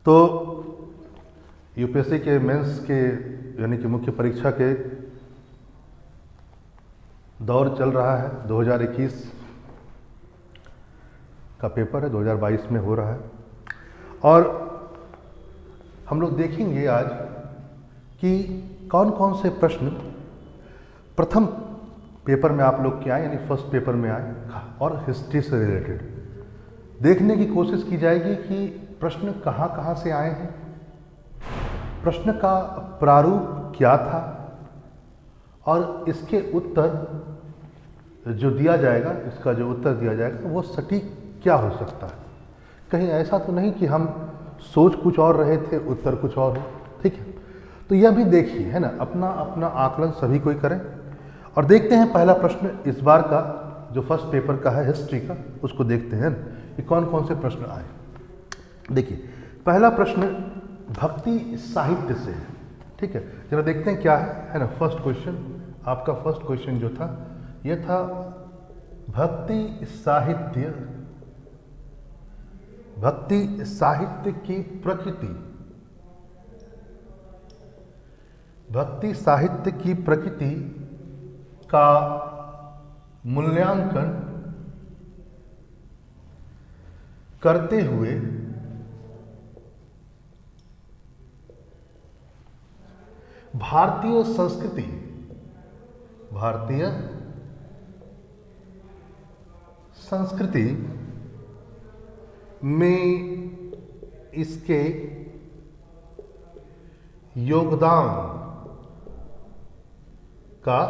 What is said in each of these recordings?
तो यूपीएससी के मेंस के यानी कि मुख्य परीक्षा के दौर चल रहा है। 2021 का पेपर है, 2022 में हो रहा है। और हम लोग देखेंगे आज कि कौन कौन से प्रश्न प्रथम पेपर में आप लोग के आए, यानी फर्स्ट पेपर में आए, और हिस्ट्री से रिलेटेड देखने की कोशिश की जाएगी कि प्रश्न कहाँ कहाँ से आए हैं, प्रश्न का प्रारूप क्या था, और इसके उत्तर जो दिया जाएगा, इसका जो उत्तर दिया जाएगा वो सटीक क्या हो सकता है। कहीं ऐसा तो नहीं कि हम सोच कुछ और रहे थे, उत्तर कुछ और हो। ठीक है, तो यह भी देखिए, है ना, अपना अपना आकलन सभी कोई करें। और देखते हैं पहला प्रश्न इस बार का जो फर्स्ट पेपर का है हिस्ट्री का, उसको देखते हैं कि कौन कौन से प्रश्न आए। देखिए, पहला प्रश्न भक्ति साहित्य से है। ठीक है, जरा देखते हैं क्या है ना। फर्स्ट क्वेश्चन, आपका फर्स्ट क्वेश्चन जो था यह था भक्ति साहित्य, भक्ति साहित्य की प्रकृति, भक्ति साहित्य की प्रकृति का मूल्यांकन करते हुए भारतीय संस्कृति, भारतीय संस्कृति में इसके योगदान का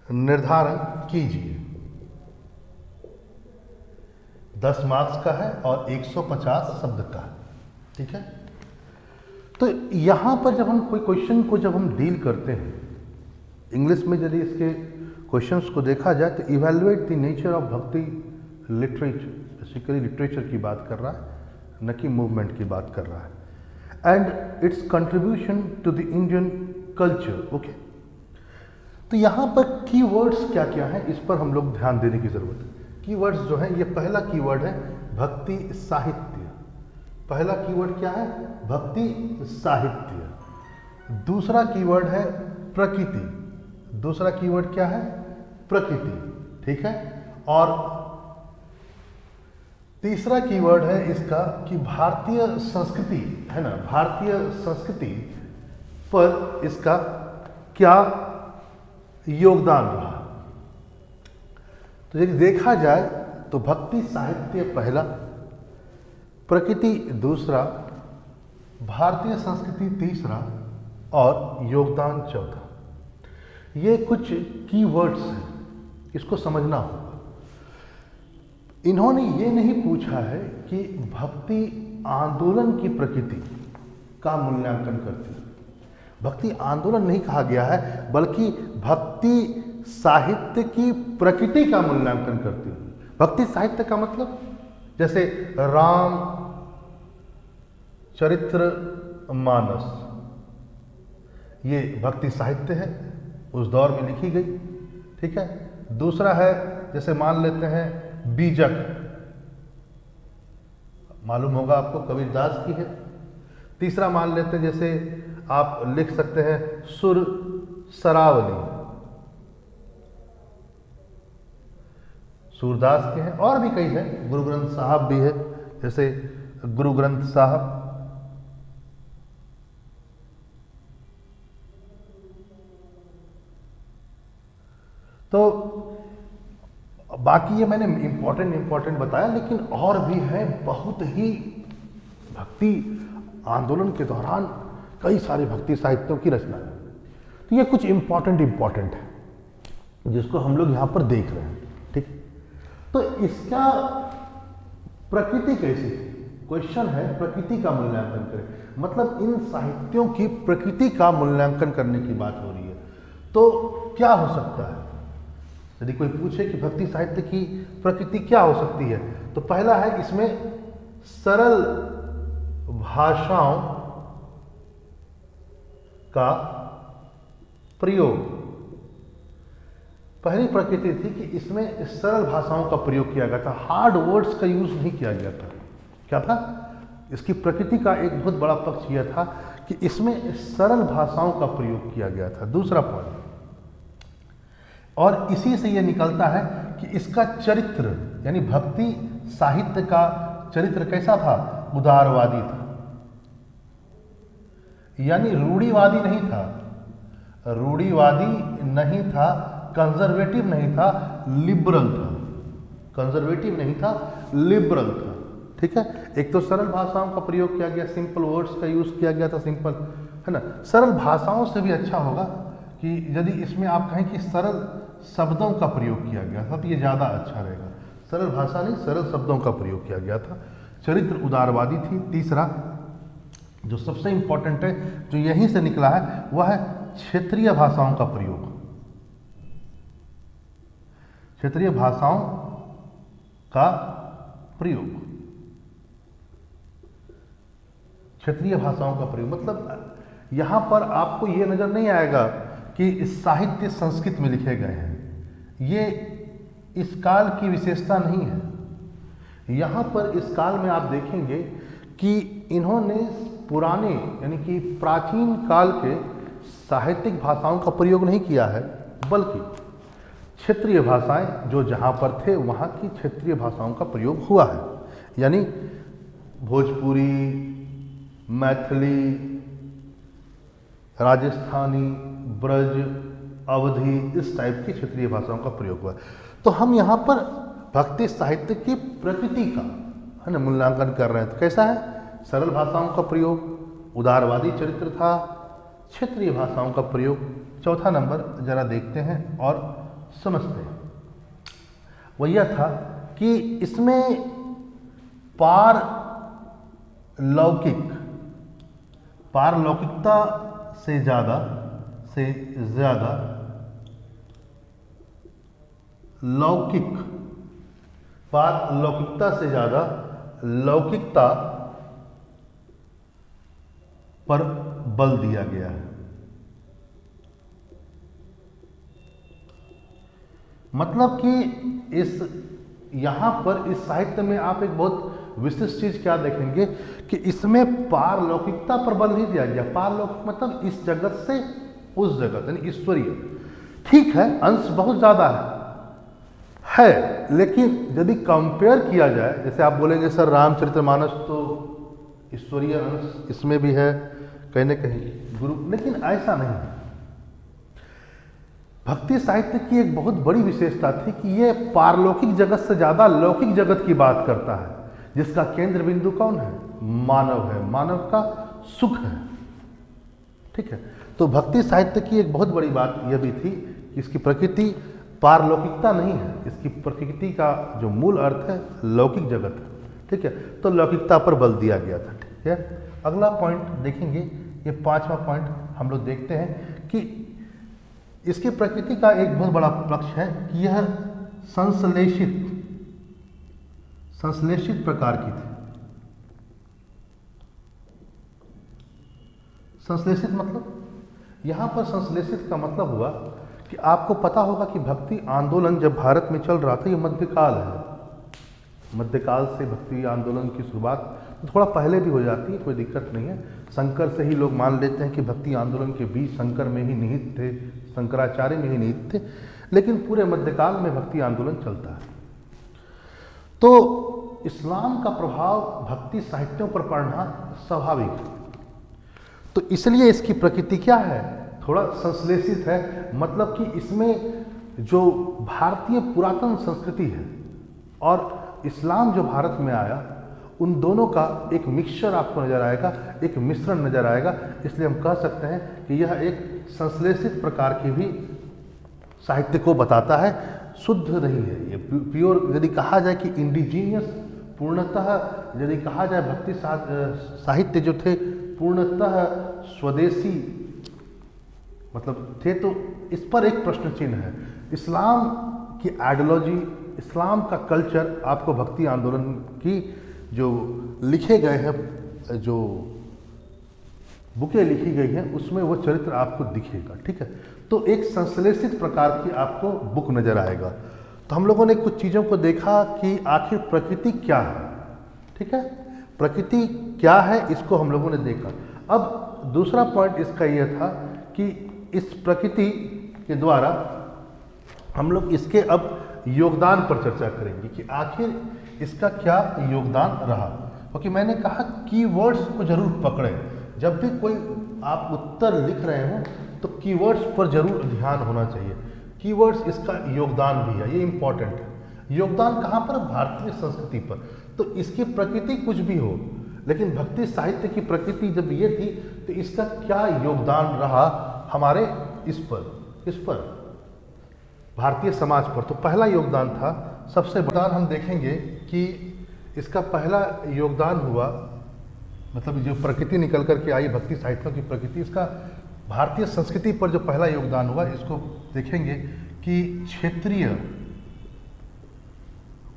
निर्धारण कीजिए। 10 मार्क्स का है और 150 शब्द का है। ठीक है, तो यहां पर जब हम कोई क्वेश्चन को जब हम डील करते हैं इंग्लिश में, यदि इसके क्वेश्चंस को देखा जाए तो इवैल्यूएट द नेचर ऑफ भक्ति लिटरेचर, बेसिकली लिटरेचर की बात कर रहा है, न कि मूवमेंट की बात कर रहा है, and its contribution to the Indian culture. Okay, तो यहाँ पर कीवर्ड्स क्या क्या हैं, इस पर हम लोग ध्यान देने की जरूरत है। कीवर्ड्स जो है, ये पहला कीवर्ड है भक्ति साहित्य। पहला कीवर्ड क्या है? भक्ति साहित्य। दूसरा कीवर्ड है प्रकृति। दूसरा कीवर्ड क्या है? प्रकृति। ठीक है, और तीसरा कीवर्ड है इसका कि भारतीय संस्कृति, है ना, भारतीय संस्कृति पर इसका क्या योगदान रहा। तो यदि देखा जाए तो भक्ति साहित्य पहला, प्रकृति दूसरा, भारतीय संस्कृति तीसरा और योगदान चौथा। ये कुछ कीवर्ड्स हैं, इसको समझना होगा। इन्होंने ये नहीं पूछा है कि भक्ति आंदोलन की प्रकृति का मूल्यांकन करती है, भक्ति आंदोलन नहीं कहा गया है, बल्कि भक्ति साहित्य की प्रकृति का मूल्यांकन करती है। भक्ति साहित्य का मतलब जैसे राम चरित्र मानस, ये भक्ति साहित्य है, उस दौर में लिखी गई। ठीक है, दूसरा है जैसे मान लेते हैं बीजक, मालूम होगा आपको, कबीरदास की है। तीसरा मान लेते हैं जैसे आप लिख सकते हैं सुर सरावली, सूरदास के हैं, और भी कई हैं, गुरु ग्रंथ साहब भी है, जैसे गुरु ग्रंथ साहब। तो बाकी ये मैंने इंपॉर्टेंट बताया, लेकिन और भी है बहुत ही। भक्ति आंदोलन के दौरान कई सारे भक्ति साहित्यों की रचना है। तो ये कुछ इंपॉर्टेंट है जिसको हम लोग यहाँ पर देख रहे हैं। ठीक, तो इसका प्रकृति कैसी थी? क्वेश्चन है प्रकृति का मूल्यांकन करें, मतलब इन साहित्यों की प्रकृति का मूल्यांकन करने की बात हो रही है। तो क्या हो सकता है यदि कोई पूछे कि भक्ति साहित्य की प्रकृति क्या हो सकती है? तो पहला है इसमें सरल भाषाओं का प्रयोग, पहली प्रकृति थी कि इसमें सरल भाषाओं का प्रयोग किया गया था, हार्ड वर्ड्स का यूज नहीं किया गया था। क्या था इसकी प्रकृति का एक बहुत बड़ा पक्ष यह था कि इसमें सरल भाषाओं का प्रयोग किया गया था। दूसरा पॉइंट, और इसी से यह निकलता है कि इसका चरित्र यानी भक्ति साहित्य का चरित्र कैसा था, उदारवादी था, यानी रूढ़िवादी नहीं था, रूढ़िवादी नहीं था, कंजर्वेटिव नहीं था, लिबरल था, कंजर्वेटिव नहीं था, लिबरल था। ठीक है, एक तो सरल भाषाओं का प्रयोग किया गया, सिंपल वर्ड्स का यूज किया गया था, सिंपल है ना। सरल भाषाओं से भी अच्छा होगा कि यदि इसमें आप कहें कि सरल शब्दों का प्रयोग किया गया था तो ये ज़्यादा अच्छा रहेगा। सरल भाषा नहीं, सरल शब्दों का प्रयोग किया गया था। चरित्र उदारवादी थी। तीसरा जो सबसे इंपॉर्टेंट है, जो यहीं से निकला है, वह है क्षेत्रीय भाषाओं का प्रयोग। क्षेत्रीय भाषाओं का प्रयोग, क्षेत्रीय भाषाओं का प्रयोग मतलब यहां पर आपको यह नजर नहीं आएगा कि साहित्य संस्कृत में लिखे गए हैं, ये इस काल की विशेषता नहीं है। यहां पर इस काल में आप देखेंगे कि इन्होंने पुराने यानी कि प्राचीन काल के साहित्यिक भाषाओं का प्रयोग नहीं किया है, बल्कि क्षेत्रीय भाषाएं जो जहां पर थे वहां की क्षेत्रीय भाषाओं का प्रयोग हुआ है। यानी भोजपुरी, मैथिली, राजस्थानी, ब्रज, अवधी, इस टाइप की क्षेत्रीय भाषाओं का प्रयोग हुआ है। तो हम यहाँ पर भक्ति साहित्य की प्रकृति का है ना मूल्यांकन कर रहे हैं। तो कैसा है, सरल भाषाओं का प्रयोग, उदारवादी चरित्र था, क्षेत्रीय भाषाओं का प्रयोग। चौथा नंबर जरा देखते हैं और समझते हैं, वह यह था कि इसमें पारलौकिकता से ज़्यादा लौकिक, पारलौकिकता से ज़्यादा लौकिकता पर बल दिया गया है। मतलब कि इस यहाँ पर इस साहित्य में आप एक बहुत विशिष्ट चीज क्या देखेंगे कि इसमें पारलौकिकता पर बल नहीं दिया गया। पारलौकिक मतलब इस जगत से उस जगत यानी ईश्वरीय। ठीक है, अंश बहुत ज्यादा है, लेकिन यदि कंपेयर किया जाए, जैसे आप बोलेंगे सर रामचरितमानस तो ईश्वरीय अंश इसमें भी है कहीं न कहीं गुरु, लेकिन ऐसा नहीं है। भक्ति साहित्य की एक बहुत बड़ी विशेषता थी कि यह पारलौकिक जगत से ज्यादा लौकिक जगत की बात करता है, जिसका केंद्र बिंदु कौन है, मानव है, मानव का सुख है। ठीक है, तो भक्ति साहित्य की एक बहुत बड़ी बात यह भी थी कि इसकी प्रकृति पारलौकिकता नहीं है, इसकी प्रकृति का जो मूल अर्थ है लौकिक जगत है। ठीक है, तो लौकिकता पर बल दिया गया था। ठीक है, अगला पॉइंट देखेंगे, ये पांचवा पॉइंट हम लोग देखते हैं कि इसकी प्रकृति का एक बहुत बड़ा पक्ष है कि यह संश्लेषित प्रकार की थी। संश्लेषित मतलब, यहां पर संश्लेषित का मतलब हुआ कि आपको पता होगा कि भक्ति आंदोलन जब भारत में चल रहा था, ये मध्यकाल है। मध्यकाल से भक्ति आंदोलन की शुरुआत थोड़ा पहले भी हो जाती है, कोई दिक्कत नहीं है। शंकर से ही लोग मान लेते हैं कि भक्ति आंदोलन के बीज शंकर में ही निहित थे, शंकराचार्य में ही निहित थे, लेकिन पूरे मध्यकाल में भक्ति आंदोलन चलता है। तो इस्लाम का प्रभाव भक्ति साहित्यों पर पड़ना स्वाभाविक है। तो इसलिए इसकी प्रकृति क्या है, थोड़ा संश्लेषित है। मतलब कि इसमें जो भारतीय पुरातन संस्कृति है और इस्लाम जो भारत में आया, उन दोनों का एक मिक्सचर आपको नजर आएगा, एक मिश्रण नजर आएगा। इसलिए हम कह सकते हैं कि यह एक संश्लेषित प्रकार की भी साहित्य को बताता है, शुद्ध नहीं है ये प्योर। यदि कहा जाए कि इंडिजीनियस, पूर्णतः यदि कहा जाए भक्ति साहित्य जो थे पूर्णतः स्वदेशी मतलब थे, तो इस पर एक प्रश्न चिन्ह है। इस्लाम की आइडियोलॉजी, इस्लाम का कल्चर आपको भक्ति आंदोलन की जो लिखे गए हैं, जो बुकें लिखी गई हैं, उसमें वो चरित्र आपको दिखेगा। ठीक है, तो एक संश्लेषित प्रकार की आपको बुक नज़र आएगा। तो हम लोगों ने कुछ चीज़ों को देखा कि आखिर प्रकृति क्या है, ठीक है, प्रकृति क्या है इसको हम लोगों ने देखा। अब दूसरा पॉइंट इसका यह था कि इस प्रकृति के द्वारा हम लोग इसके अब योगदान पर चर्चा करेंगे कि आखिर इसका क्या योगदान रहा। क्योंकि मैंने कहा कीवर्ड्स को जरूर पकड़ें, जब भी कोई आप उत्तर लिख रहे हो तो कीवर्ड्स पर जरूर ध्यान होना चाहिए। कीवर्ड्स इसका योगदान भी है, ये इंपॉर्टेंट है। योगदान कहाँ पर? भारतीय संस्कृति पर। तो इसकी प्रकृति कुछ भी हो, लेकिन भक्ति साहित्य की प्रकृति जब ये थी तो इसका क्या योगदान रहा हमारे इस पर भारतीय समाज पर। तो पहला योगदान था, सबसे बड़ा हम देखेंगे कि इसका पहला योगदान हुआ, मतलब जो प्रकृति निकल करके आई भक्ति साहित्यों की प्रकृति, इसका भारतीय संस्कृति पर जो पहला योगदान हुआ इसको देखेंगे कि क्षेत्रीय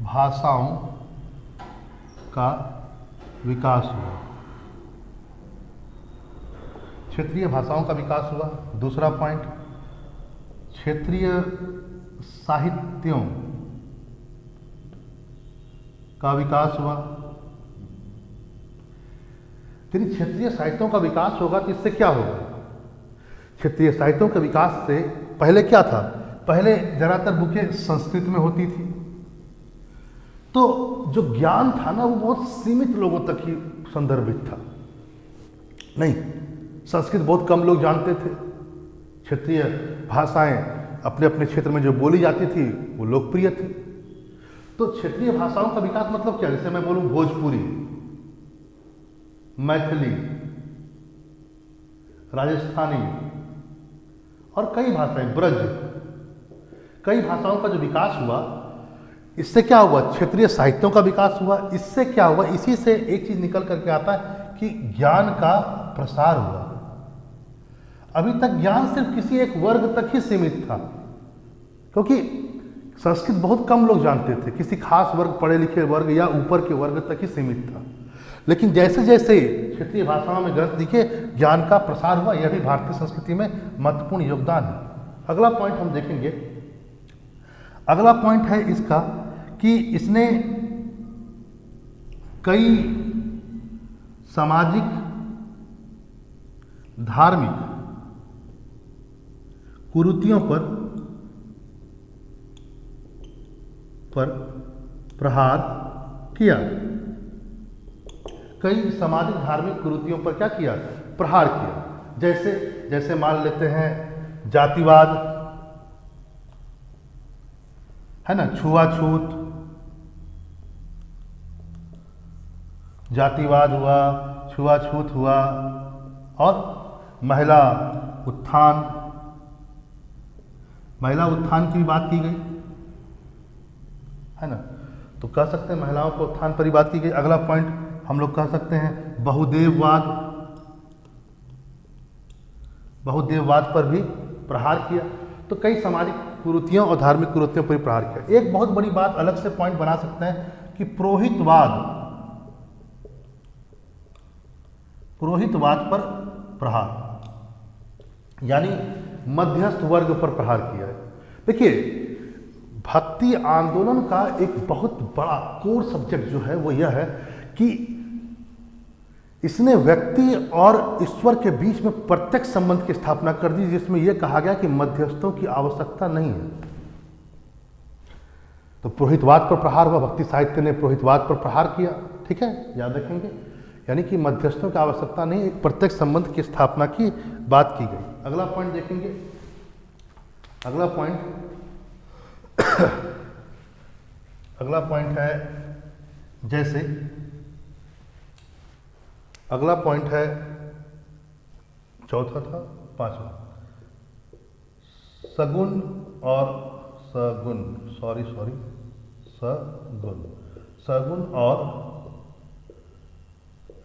भाषाओं का विकास हुआ। क्षेत्रीय भाषाओं का विकास हुआ। दूसरा पॉइंट, क्षेत्रीय साहित्यों का विकास हुआ। यदि क्षेत्रीय साहित्यों का विकास होगा तो इससे क्या होगा? क्षेत्रीय साहित्यों के विकास से पहले क्या था? पहले ज़्यादातर बुकें संस्कृत में होती थी, तो जो ज्ञान था ना वो बहुत सीमित लोगों तक ही संदर्भित था। नहीं, संस्कृत बहुत कम लोग जानते थे। क्षेत्रीय भाषाएं अपने अपने क्षेत्र में जो बोली जाती थी वो लोकप्रिय थी। तो क्षेत्रीय भाषाओं का विकास मतलब क्या? जैसे मैं बोलूं भोजपुरी, मैथिली, राजस्थानी और कई भाषाएं, ब्रज, कई भाषाओं का जो विकास हुआ, इससे क्या हुआ? क्षेत्रीय साहित्यों का विकास हुआ। इससे क्या हुआ? इसी से एक चीज निकल करके आता है कि ज्ञान का प्रसार हुआ। अभी तक ज्ञान सिर्फ किसी एक वर्ग तक ही सीमित था, क्योंकि संस्कृत बहुत कम लोग जानते थे, किसी खास वर्ग, पढ़े लिखे वर्ग या ऊपर के वर्ग तक ही सीमित था। लेकिन जैसे जैसे क्षेत्रीय भाषाओं में ग्रंथ दिखे, ज्ञान का प्रसार हुआ। यह भी भारतीय संस्कृति में महत्वपूर्ण योगदान है। अगला पॉइंट हम देखेंगे, अगला पॉइंट है इसका कि इसने कई सामाजिक, धार्मिक कुरीतियों पर प्रहार किया। कई सामाजिक धार्मिक कुरीतियों पर क्या किया? प्रहार किया। जैसे मान लेते हैं जातिवाद, है ना, छुआछूत, जातिवाद हुआ, छुआछूत हुआ, और महिला उत्थान की भी बात की गई, है ना। तो कह सकते हैं महिलाओं को उत्थान पर ही बात की गई। अगला पॉइंट हम लोग कह सकते हैं बहुदेववाद पर भी प्रहार किया। तो कई सामाजिक कुरीतियों और धार्मिक कुरीतियों पर भी प्रहार किया। एक बहुत बड़ी बात अलग से पॉइंट बना सकते हैं कि पुरोहितवाद पर प्रहार, यानी मध्यस्थ वर्ग पर प्रहार किया है। देखिए, भक्ति आंदोलन का एक बहुत बड़ा कोर सब्जेक्ट जो है वो यह है कि इसने व्यक्ति और ईश्वर के बीच में प्रत्यक्ष संबंध की स्थापना कर दी, जिसमें यह कहा गया कि मध्यस्थों की आवश्यकता नहीं है। तो पुरोहितवाद पर प्रहार हुआ, भक्ति साहित्य ने पुरोहितवाद पर प्रहार किया, ठीक है, याद रखेंगे। यानी कि मध्यस्थों की आवश्यकता नहीं, एक प्रत्यक्ष संबंध की स्थापना की बात की गई। अगला पॉइंट देखेंगे, अगला पॉइंट है, जैसे अगला पॉइंट है, चौथा था, पांचवा, सगुण और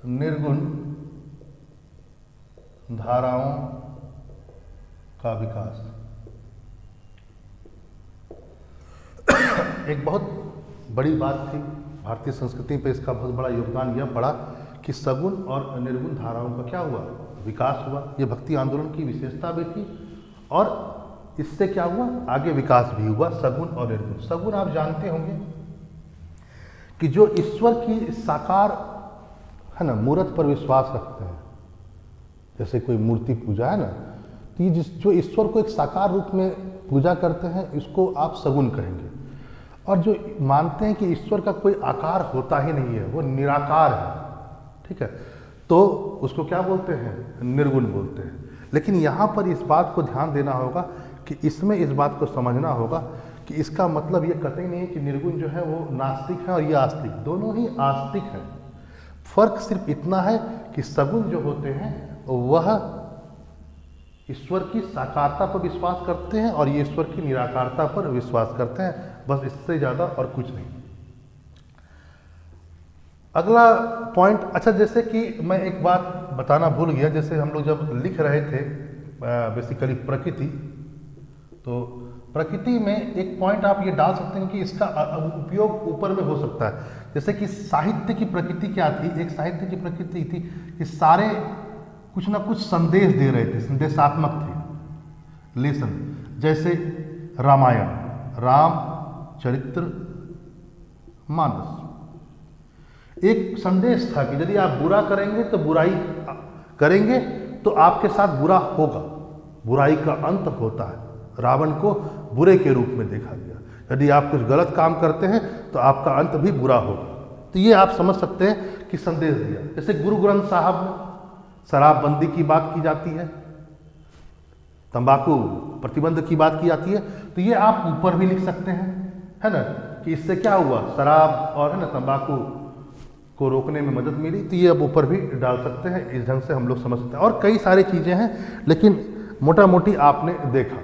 निर्गुण धाराओं का विकास। एक बहुत बड़ी बात थी भारतीय संस्कृति पे, इसका बहुत बड़ा योगदान यह पड़ा कि सगुण और निर्गुण धाराओं का क्या हुआ? विकास हुआ। ये भक्ति आंदोलन की विशेषता भी थी और इससे क्या हुआ, आगे विकास भी हुआ सगुण और निर्गुण। सगुण आप जानते होंगे कि जो ईश्वर की साकार है ना मूर्त पर विश्वास रखते हैं, जैसे कोई मूर्ति पूजा है ना, तो ये जो ईश्वर को एक साकार रूप में पूजा करते हैं इसको आप सगुण कहेंगे। और जो मानते हैं कि ईश्वर का कोई आकार होता ही नहीं है, वो निराकार है, ठीक है, तो उसको क्या बोलते हैं, निर्गुण बोलते हैं। लेकिन यहाँ पर इस बात को ध्यान देना होगा कि इसमें इस बात को समझना होगा कि इसका मतलब ये कतई नहीं है कि निर्गुण जो है वो नास्तिक है और ये आस्तिक, दोनों ही आस्तिक हैं। फर्क सिर्फ इतना है कि सगुण जो होते हैं वह ईश्वर की साकारता पर विश्वास करते हैं और ये ईश्वर की निराकारता पर विश्वास करते हैं, बस इससे ज़्यादा और कुछ नहीं। अगला पॉइंट, अच्छा जैसे कि मैं एक बात बताना भूल गया, जैसे हम लोग जब लिख रहे थे बेसिकली प्रकृति, तो प्रकृति में एक पॉइंट आप ये डाल सकते हैं कि इसका उपयोग ऊपर में हो सकता है। जैसे कि साहित्य की प्रकृति क्या थी, एक साहित्य की प्रकृति थी कि सारे कुछ ना कुछ संदेश दे रहे थे, संदेशात्मक थे, लेसन। जैसे रामायण, रामचरित्र मानस, एक संदेश था कि यदि आप बुरा करेंगे तो बुराई करेंगे तो आपके साथ बुरा होगा, बुराई का अंत होता है। रावण को बुरे के रूप में देखा गया, यदि आप कुछ गलत काम करते हैं तो आपका अंत भी बुरा होगा। तो ये आप समझ सकते हैं कि संदेश दिया। जैसे गुरु ग्रंथ साहब में शराबबंदी की बात की जाती है, तंबाकू प्रतिबंध की बात की जाती है, तो ये आप ऊपर भी लिख सकते हैं, है ना, कि इससे क्या हुआ, शराब और है ना तंबाकू को रोकने में मदद मिली, तो ये अब ऊपर भी डाल सकते हैं। इस ढंग से हम लोग समझ सकते हैं। और कई सारी चीज़ें हैं, लेकिन मोटा मोटी आपने देखा,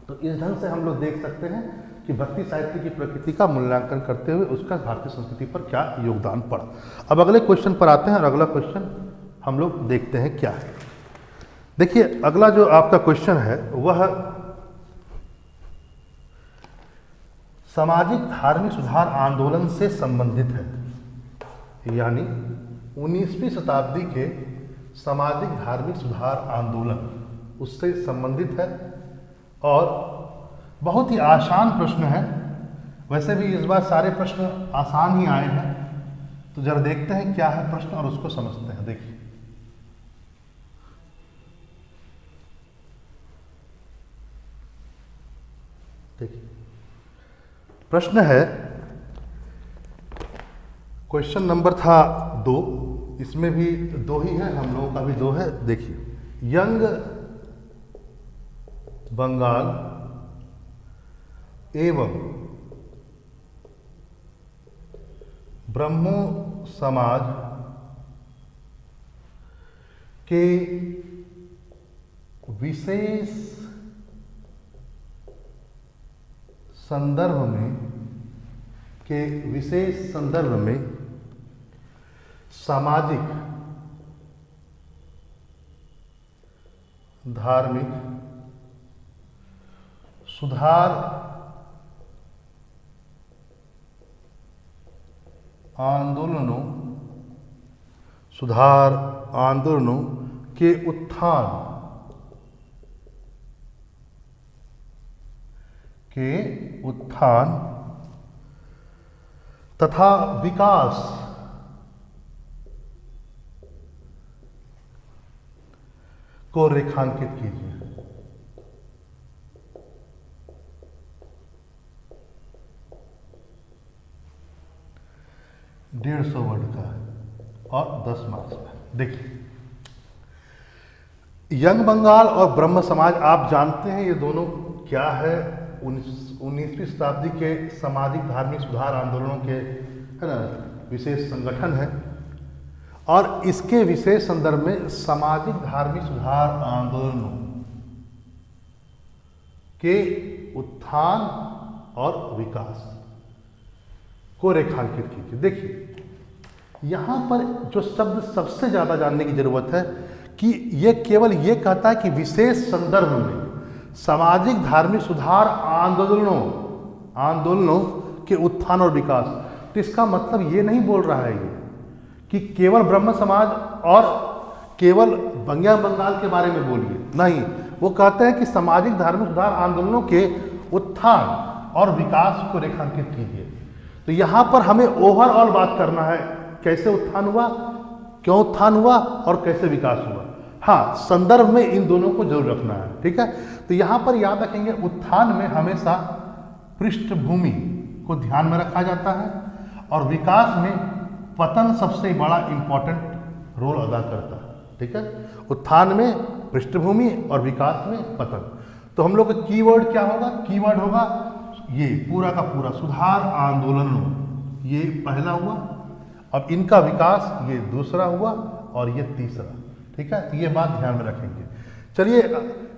तो इस ढंग से हम लोग देख सकते हैं कि भक्ति साहित्य की प्रकृति का मूल्यांकन करते हुए उसका भारतीय संस्कृति पर क्या योगदान पड़ा। अब अगले क्वेश्चन पर आते हैं और अगला क्वेश्चन हम लोग देखते हैं क्या है। देखिए अगला जो आपका क्वेश्चन है वह सामाजिक धार्मिक सुधार आंदोलन से संबंधित है, यानी 19वीं शताब्दी के सामाजिक धार्मिक सुधार आंदोलन उससे संबंधित है। और बहुत ही आसान प्रश्न है, वैसे भी इस बार सारे प्रश्न आसान ही आए हैं, तो जरा देखते हैं क्या है प्रश्न और उसको समझते हैं। देखिए प्रश्न है, क्वेश्चन नंबर था 2, इसमें भी 2 ही है, हम लोगों का भी 2 है। देखिए, यंग बंगाल एवं ब्रह्मो समाज के विशेष संदर्भ में सामाजिक धार्मिक सुधार आंदोलनों के उत्थान तथा विकास को रेखांकित कीजिए। $150 वर्ड का है और 10 मार्क्स में। देखिए, यंग बंगाल और ब्रह्म समाज आप जानते हैं ये दोनों क्या है, 19वीं शताब्दी के सामाजिक धार्मिक सुधार आंदोलनों के है ना विशेष संगठन है। और इसके विशेष संदर्भ में सामाजिक धार्मिक सुधार आंदोलनों के उत्थान और विकास को रेखांकित कीजिए। देखिए, यहां पर जो शब्द सबसे ज्यादा जानने की जरूरत है कि यह केवल ये कहता है कि विशेष संदर्भ में सामाजिक धार्मिक सुधार आंदोलनों के उत्थान और विकास। तो इसका मतलब ये नहीं बोल रहा है ये कि केवल ब्रह्म समाज और केवल बंगाल के बारे में बोलिए, नहीं, वो कहते हैं कि सामाजिक धार्मिक सुधार आंदोलनों के उत्थान और विकास को रेखांकित कीजिए। तो यहाँ पर हमें ओवरऑल बात करना है, कैसे उत्थान हुआ, क्यों उत्थान हुआ और कैसे विकास हुआ। हाँ, संदर्भ में इन दोनों को जरूर रखना है, ठीक है। तो यहाँ पर याद रखेंगे, उत्थान में हमेशा पृष्ठभूमि को ध्यान में रखा जाता है और विकास में पतन सबसे बड़ा इंपॉर्टेंट रोल अदा करता है, ठीक है। उत्थान में पृष्ठभूमि और विकास में पतन। तो हम लोग का कीवर्ड क्या होगा, कीवर्ड होगा ये पूरा का पूरा सुधार आंदोलनों, ये पहला हुआ। अब इनका विकास ये दूसरा हुआ और ये तीसरा, ठीक है। तो ये बात ध्यान में रखेंगे। चलिए,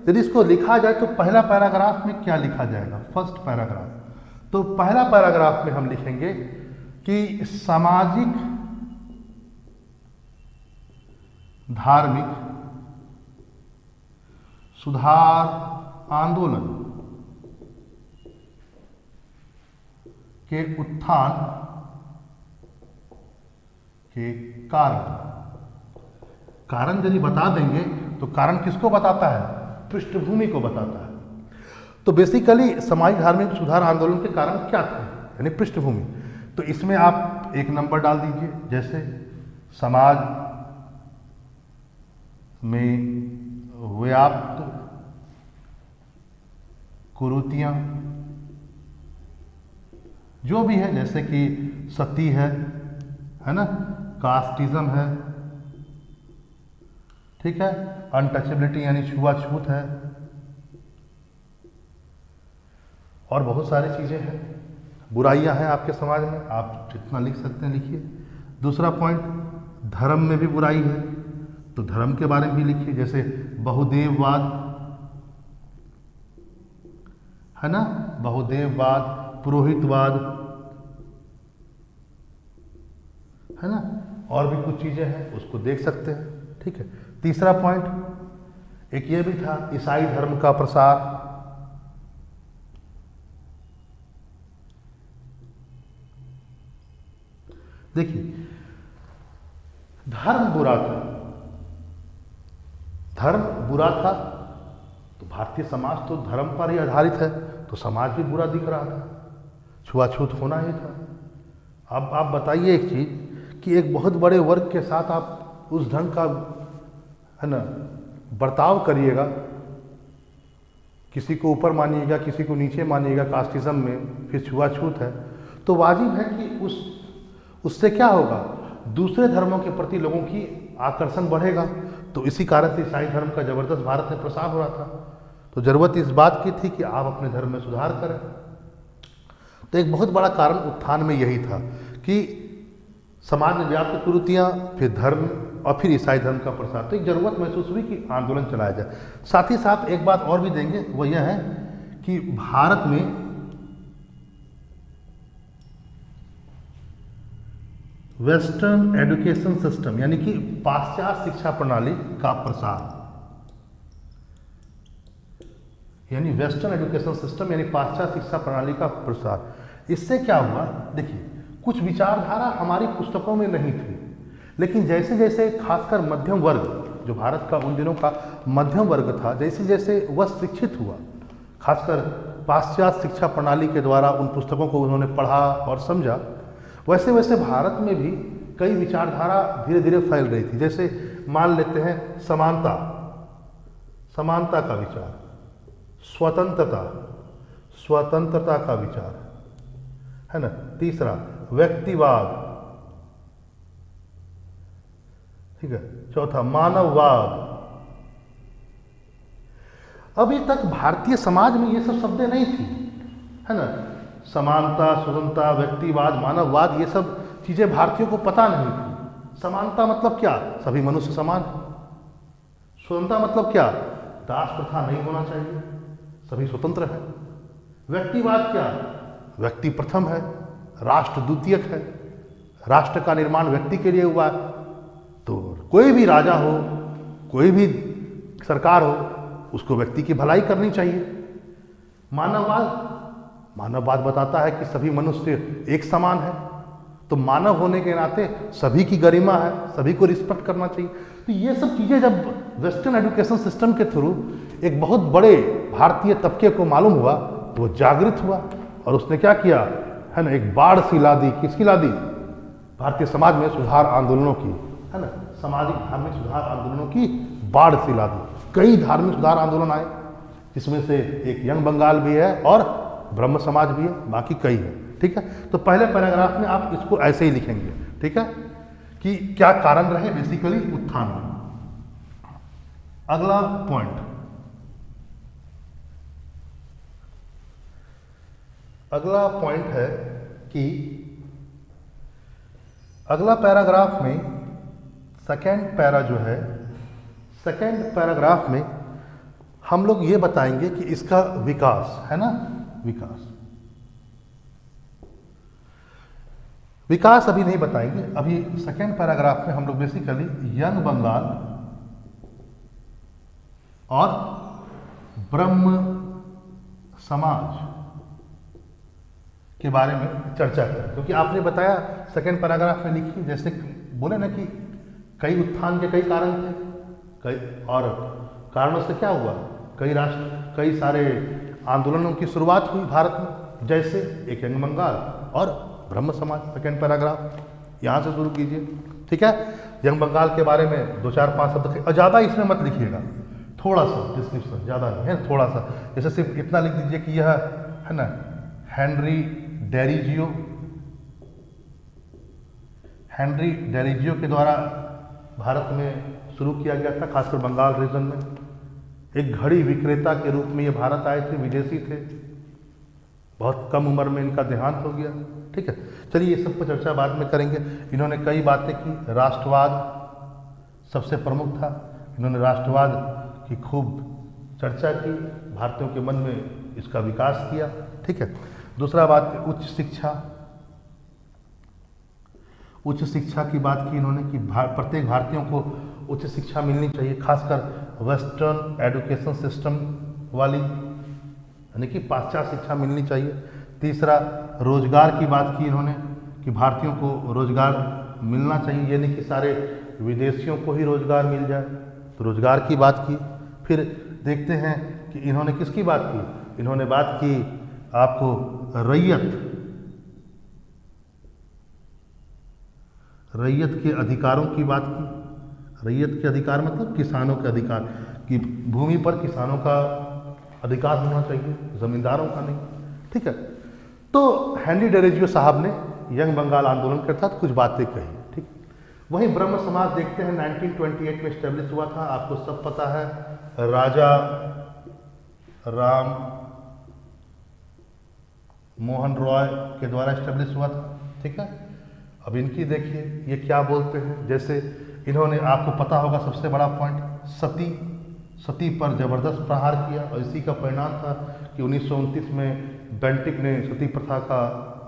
यदि इसको लिखा जाए तो पहला पैराग्राफ में क्या लिखा जाएगा, फर्स्ट पैराग्राफ। तो पहला पैराग्राफ में हम लिखेंगे कि सामाजिक धार्मिक सुधार आंदोलन के उत्थान के कारण यदि बता देंगे तो कारण किसको बताता है, पृष्ठभूमि को बताता है। तो बेसिकली सामाजिक धार्मिक सुधार आंदोलन के कारण क्या थे, यानी पृष्ठभूमि। तो इसमें आप एक नंबर डाल दीजिए, जैसे समाज में व्याप्त कुरीतियां जो भी है, जैसे कि सती है ना, कास्टिज्म है, ठीक है, अनटचेबिलिटी यानी छुआछूत है, और बहुत सारी चीजें हैं, बुराइयां हैं आपके समाज में, आप जितना लिख सकते हैं लिखिए। दूसरा पॉइंट, धर्म में भी बुराई है, तो धर्म के बारे में भी लिखिए, जैसे बहुदेववाद है ना, बहुदेववाद, पुरोहितवाद है ना, और भी कुछ चीजें हैं, उसको देख सकते हैं, ठीक है। तीसरा पॉइंट एक ये भी था, ईसाई धर्म का प्रसार, देखिए धर्म बुरा था, धर्म बुरा था, तो भारतीय समाज तो धर्म पर ही आधारित है, तो समाज भी बुरा दिख रहा था, छुआछूत होना ही था। अब आप बताइए एक चीज कि एक बहुत बड़े वर्ग के साथ आप उस ढंग का है ना बर्ताव करिएगा, किसी को ऊपर मानिएगा, किसी को नीचे मानिएगा, कास्टिज्म में फिर छुआछूत है, तो वाजिब है कि उससे क्या होगा, दूसरे धर्मों के प्रति लोगों की आकर्षण बढ़ेगा। तो इसी कारण से ईसाई धर्म का जबरदस्त भारत में प्रसार हो रहा था। तो जरूरत इस बात की थी कि आप अपने धर्म में सुधार करें। तो एक बहुत बड़ा कारण उत्थान में यही था कि समाज में व्याप्त कुरीतियां, फिर धर्म और फिर ईसाई धर्म का प्रसार। तो एक जरूरत महसूस हुई कि आंदोलन चलाया जाए। साथ ही साथ एक बात और भी देंगे, वो यह है कि भारत में वेस्टर्न एजुकेशन सिस्टम यानी कि पाश्चात्य शिक्षा प्रणाली का प्रसार, यानी वेस्टर्न एजुकेशन सिस्टम यानी पाश्चात्य शिक्षा प्रणाली का प्रसार, इससे क्या हुआ, देखिए कुछ विचारधारा हमारी पुस्तकों में नहीं थी, लेकिन जैसे जैसे खासकर मध्यम वर्ग, जो भारत का उन दिनों का मध्यम वर्ग था, जैसे जैसे वह शिक्षित हुआ, खासकर पाश्चात्य शिक्षा प्रणाली के द्वारा उन पुस्तकों को उन्होंने पढ़ा और समझा, वैसे वैसे भारत में भी कई विचारधारा धीरे धीरे फैल रही थी। जैसे मान लेते हैं समानता, समानता का विचार, स्वतंत्रता, स्वतंत्रता का विचार है ना। तीसरा व्यक्तिवाद, ठीक है। चौथा मानववाद। अभी तक भारतीय समाज में ये सब शब्दें नहीं थी, है ना। समानता, स्वतंत्रता, व्यक्तिवाद, मानववाद, ये सब चीजें भारतीयों को पता नहीं थी। समानता मतलब क्या, सभी मनुष्य समान है। स्वतंत्रता मतलब क्या, दास प्रथा नहीं होना चाहिए, सभी स्वतंत्र है। व्यक्तिवाद क्या, व्यक्ति प्रथम है, राष्ट्र द्वितीयक है, राष्ट्र का निर्माण व्यक्ति के लिए हुआ है, तो कोई भी राजा हो, कोई भी सरकार हो, उसको व्यक्ति की भलाई करनी चाहिए। मानववाद, मानववाद बताता है कि सभी मनुष्य एक समान है, तो मानव होने के नाते सभी की गरिमा है, सभी को रिस्पेक्ट करना चाहिए। तो ये सब चीजें जब वेस्टर्न एजुकेशन सिस्टम के थ्रू एक बहुत बड़े भारतीय तबके को मालूम हुआ, वो जागृत हुआ और उसने क्या किया है ना, एक बाढ़ सी ला दी। किसकी ला दी? भारतीय समाज में सुधार आंदोलनों की, है ना, सामाजिक धार्मिक सुधार आंदोलनों की बाढ़ सी ला दी। कई धार्मिक सुधार आंदोलन आए, जिसमें से एक यंग बंगाल भी है और ब्रह्म समाज भी है, बाकी कई है। ठीक है, तो पहले पैराग्राफ में आप इसको ऐसे ही लिखेंगे, ठीक है, कि क्या कारण रहे बेसिकली उत्थान में। अगला पॉइंट, अगला पॉइंट है कि अगला पैराग्राफ में सेकेंड पैरा जो है, सेकेंड पैराग्राफ में हम लोग ये बताएंगे कि इसका विकास है ना, विकास अभी नहीं बताएंगे। अभी सेकेंड पैराग्राफ में हम लोग बेसिकली यंग बंगाल और ब्रह्म समाज के बारे में चर्चा करें, क्योंकि आपने बताया सेकेंड पैराग्राफ में लिखी, जैसे बोले ना कि कई उत्थान के कई कारण थे, कई और कारणों से क्या हुआ, कई सारे आंदोलनों की शुरुआत हुई भारत में, जैसे एक यंग बंगाल और ब्रह्म समाज। सेकेंड पैराग्राफ यहाँ से शुरू कीजिए, ठीक है। यंग बंगाल के बारे में 2-4-5 शब्द, और ज़्यादा इसमें मत लिखिएगा, थोड़ा सा डिस्क्रिप्शन, ज़्यादा नहीं है, थोड़ा सा, जैसे सिर्फ इतना लिख दीजिए कि यह है ना हेनरी डेरिजियो के द्वारा भारत में शुरू किया गया था, खासकर बंगाल रीजन में। एक घड़ी विक्रेता के रूप में ये भारत आए थे, विदेशी थे, बहुत कम उम्र में इनका देहांत हो गया। ठीक है, चलिए ये सब पर चर्चा बाद में करेंगे। इन्होंने कई बातें की, राष्ट्रवाद सबसे प्रमुख था, इन्होंने राष्ट्रवाद की खूब चर्चा की, भारतीयों के मन में इसका विकास किया। ठीक है, दूसरा बात उच्च शिक्षा की बात की इन्होंने कि प्रत्येक भारतीयों को उच्च शिक्षा मिलनी चाहिए, खासकर वेस्टर्न एजुकेशन सिस्टम वाली, यानी कि पाश्चात्य शिक्षा मिलनी चाहिए। तीसरा रोजगार की बात की इन्होंने कि भारतीयों को रोजगार मिलना चाहिए, ये नहीं कि सारे विदेशियों को ही रोजगार मिल जाए, तो रोजगार की बात की। फिर देखते हैं कि इन्होंने किसकी बात की, इन्होंने बात की आपको रैयत के अधिकारों की बात की। रैयत के अधिकार मतलब किसानों के अधिकार, कि भूमि पर किसानों का अधिकार होना चाहिए, जमींदारों का नहीं। ठीक है, तो हेनरी डेरिजियो साहब ने यंग बंगाल आंदोलन के साथ कुछ बातें कही। ठीक, वहीं ब्रह्म समाज देखते हैं 1928 में स्टैब्लिश हुआ था, आपको सब पता है, राजा राम मोहन रॉय के द्वारा स्टैब्लिश हुआ था। ठीक है, अब इनकी देखिए ये क्या बोलते हैं, जैसे इन्होंने, आपको पता होगा सबसे बड़ा पॉइंट, सती पर जबरदस्त प्रहार किया, और इसी का परिणाम था कि 1929 में बेंटिक ने सती प्रथा का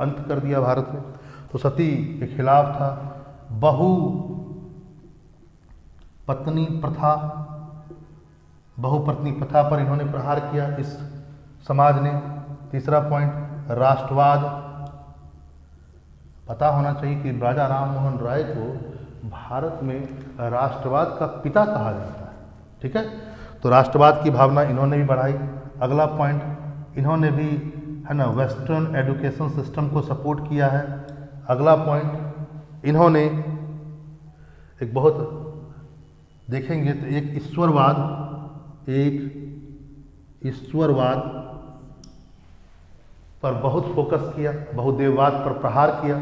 अंत कर दिया भारत में। तो सती के खिलाफ था। बहुपत्नी प्रथा पर इन्होंने प्रहार किया इस समाज ने। तीसरा पॉइंट राष्ट्रवाद, पता होना चाहिए कि राजा राम मोहन राय को भारत में राष्ट्रवाद का पिता कहा जाता है। ठीक है, तो राष्ट्रवाद की भावना इन्होंने भी बढ़ाई। अगला पॉइंट, इन्होंने भी है ना वेस्टर्न एजुकेशन सिस्टम को सपोर्ट किया है। अगला पॉइंट, इन्होंने एक बहुत देखेंगे तो एक ईश्वरवाद पर बहुत फोकस किया, बहुदेववाद पर प्रहार किया।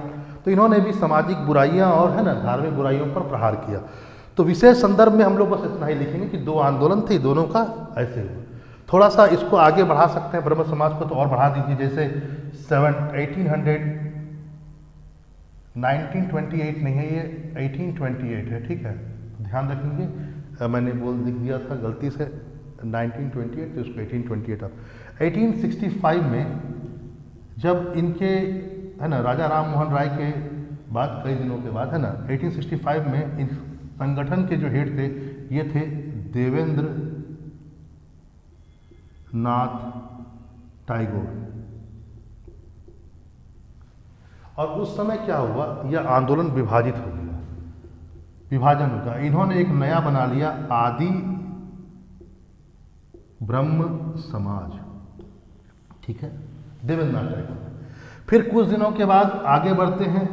तो इन्होंने भी सामाजिक बुराइयां और है ना धार्मिक बुराइयों पर प्रहार किया। तो विशेष संदर्भ में हम लोग बस इतना ही लिखेंगे कि दो आंदोलन थे, दोनों का ऐसे हुआ। थोड़ा सा इसको आगे बढ़ा सकते हैं, ब्रह्म समाज को तो और बढ़ा दीजिए, जैसे 1928 नहीं है, ये 1828 है। ठीक है, ध्यान रखेंगे, मैंने लिख दिया था गलती से 1928, तो इसको 1828 अब 1865 में जब इनके है ना राजा राम मोहन राय के बाद कई दिनों के बाद है ना 1865 में इन संगठन के जो हेड थे ये थे देवेंद्र नाथ टैगोर। और उस समय क्या हुआ, यह आंदोलन विभाजन हो गया। इन्होंने एक नया बना लिया आदि ब्रह्म समाज, ठीक है, देवेंद्रनाथ टैगोर। फिर कुछ दिनों के बाद आगे बढ़ते हैं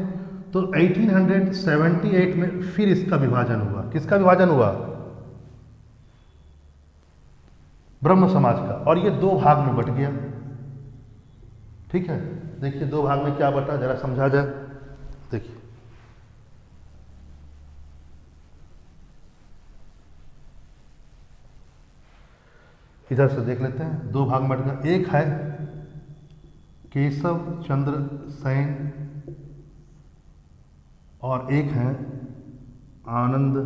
तो 1878 में फिर इसका विभाजन हुआ। किसका विभाजन हुआ? ब्रह्म समाज का, और ये दो भाग में बट गया। ठीक है, देखिए दो भाग में क्या बटा, जरा समझा जाए। देखिए इधर से देख लेते हैं, दो भाग में बट गया। एक है केशव चंद्र सेन और एक है आनंद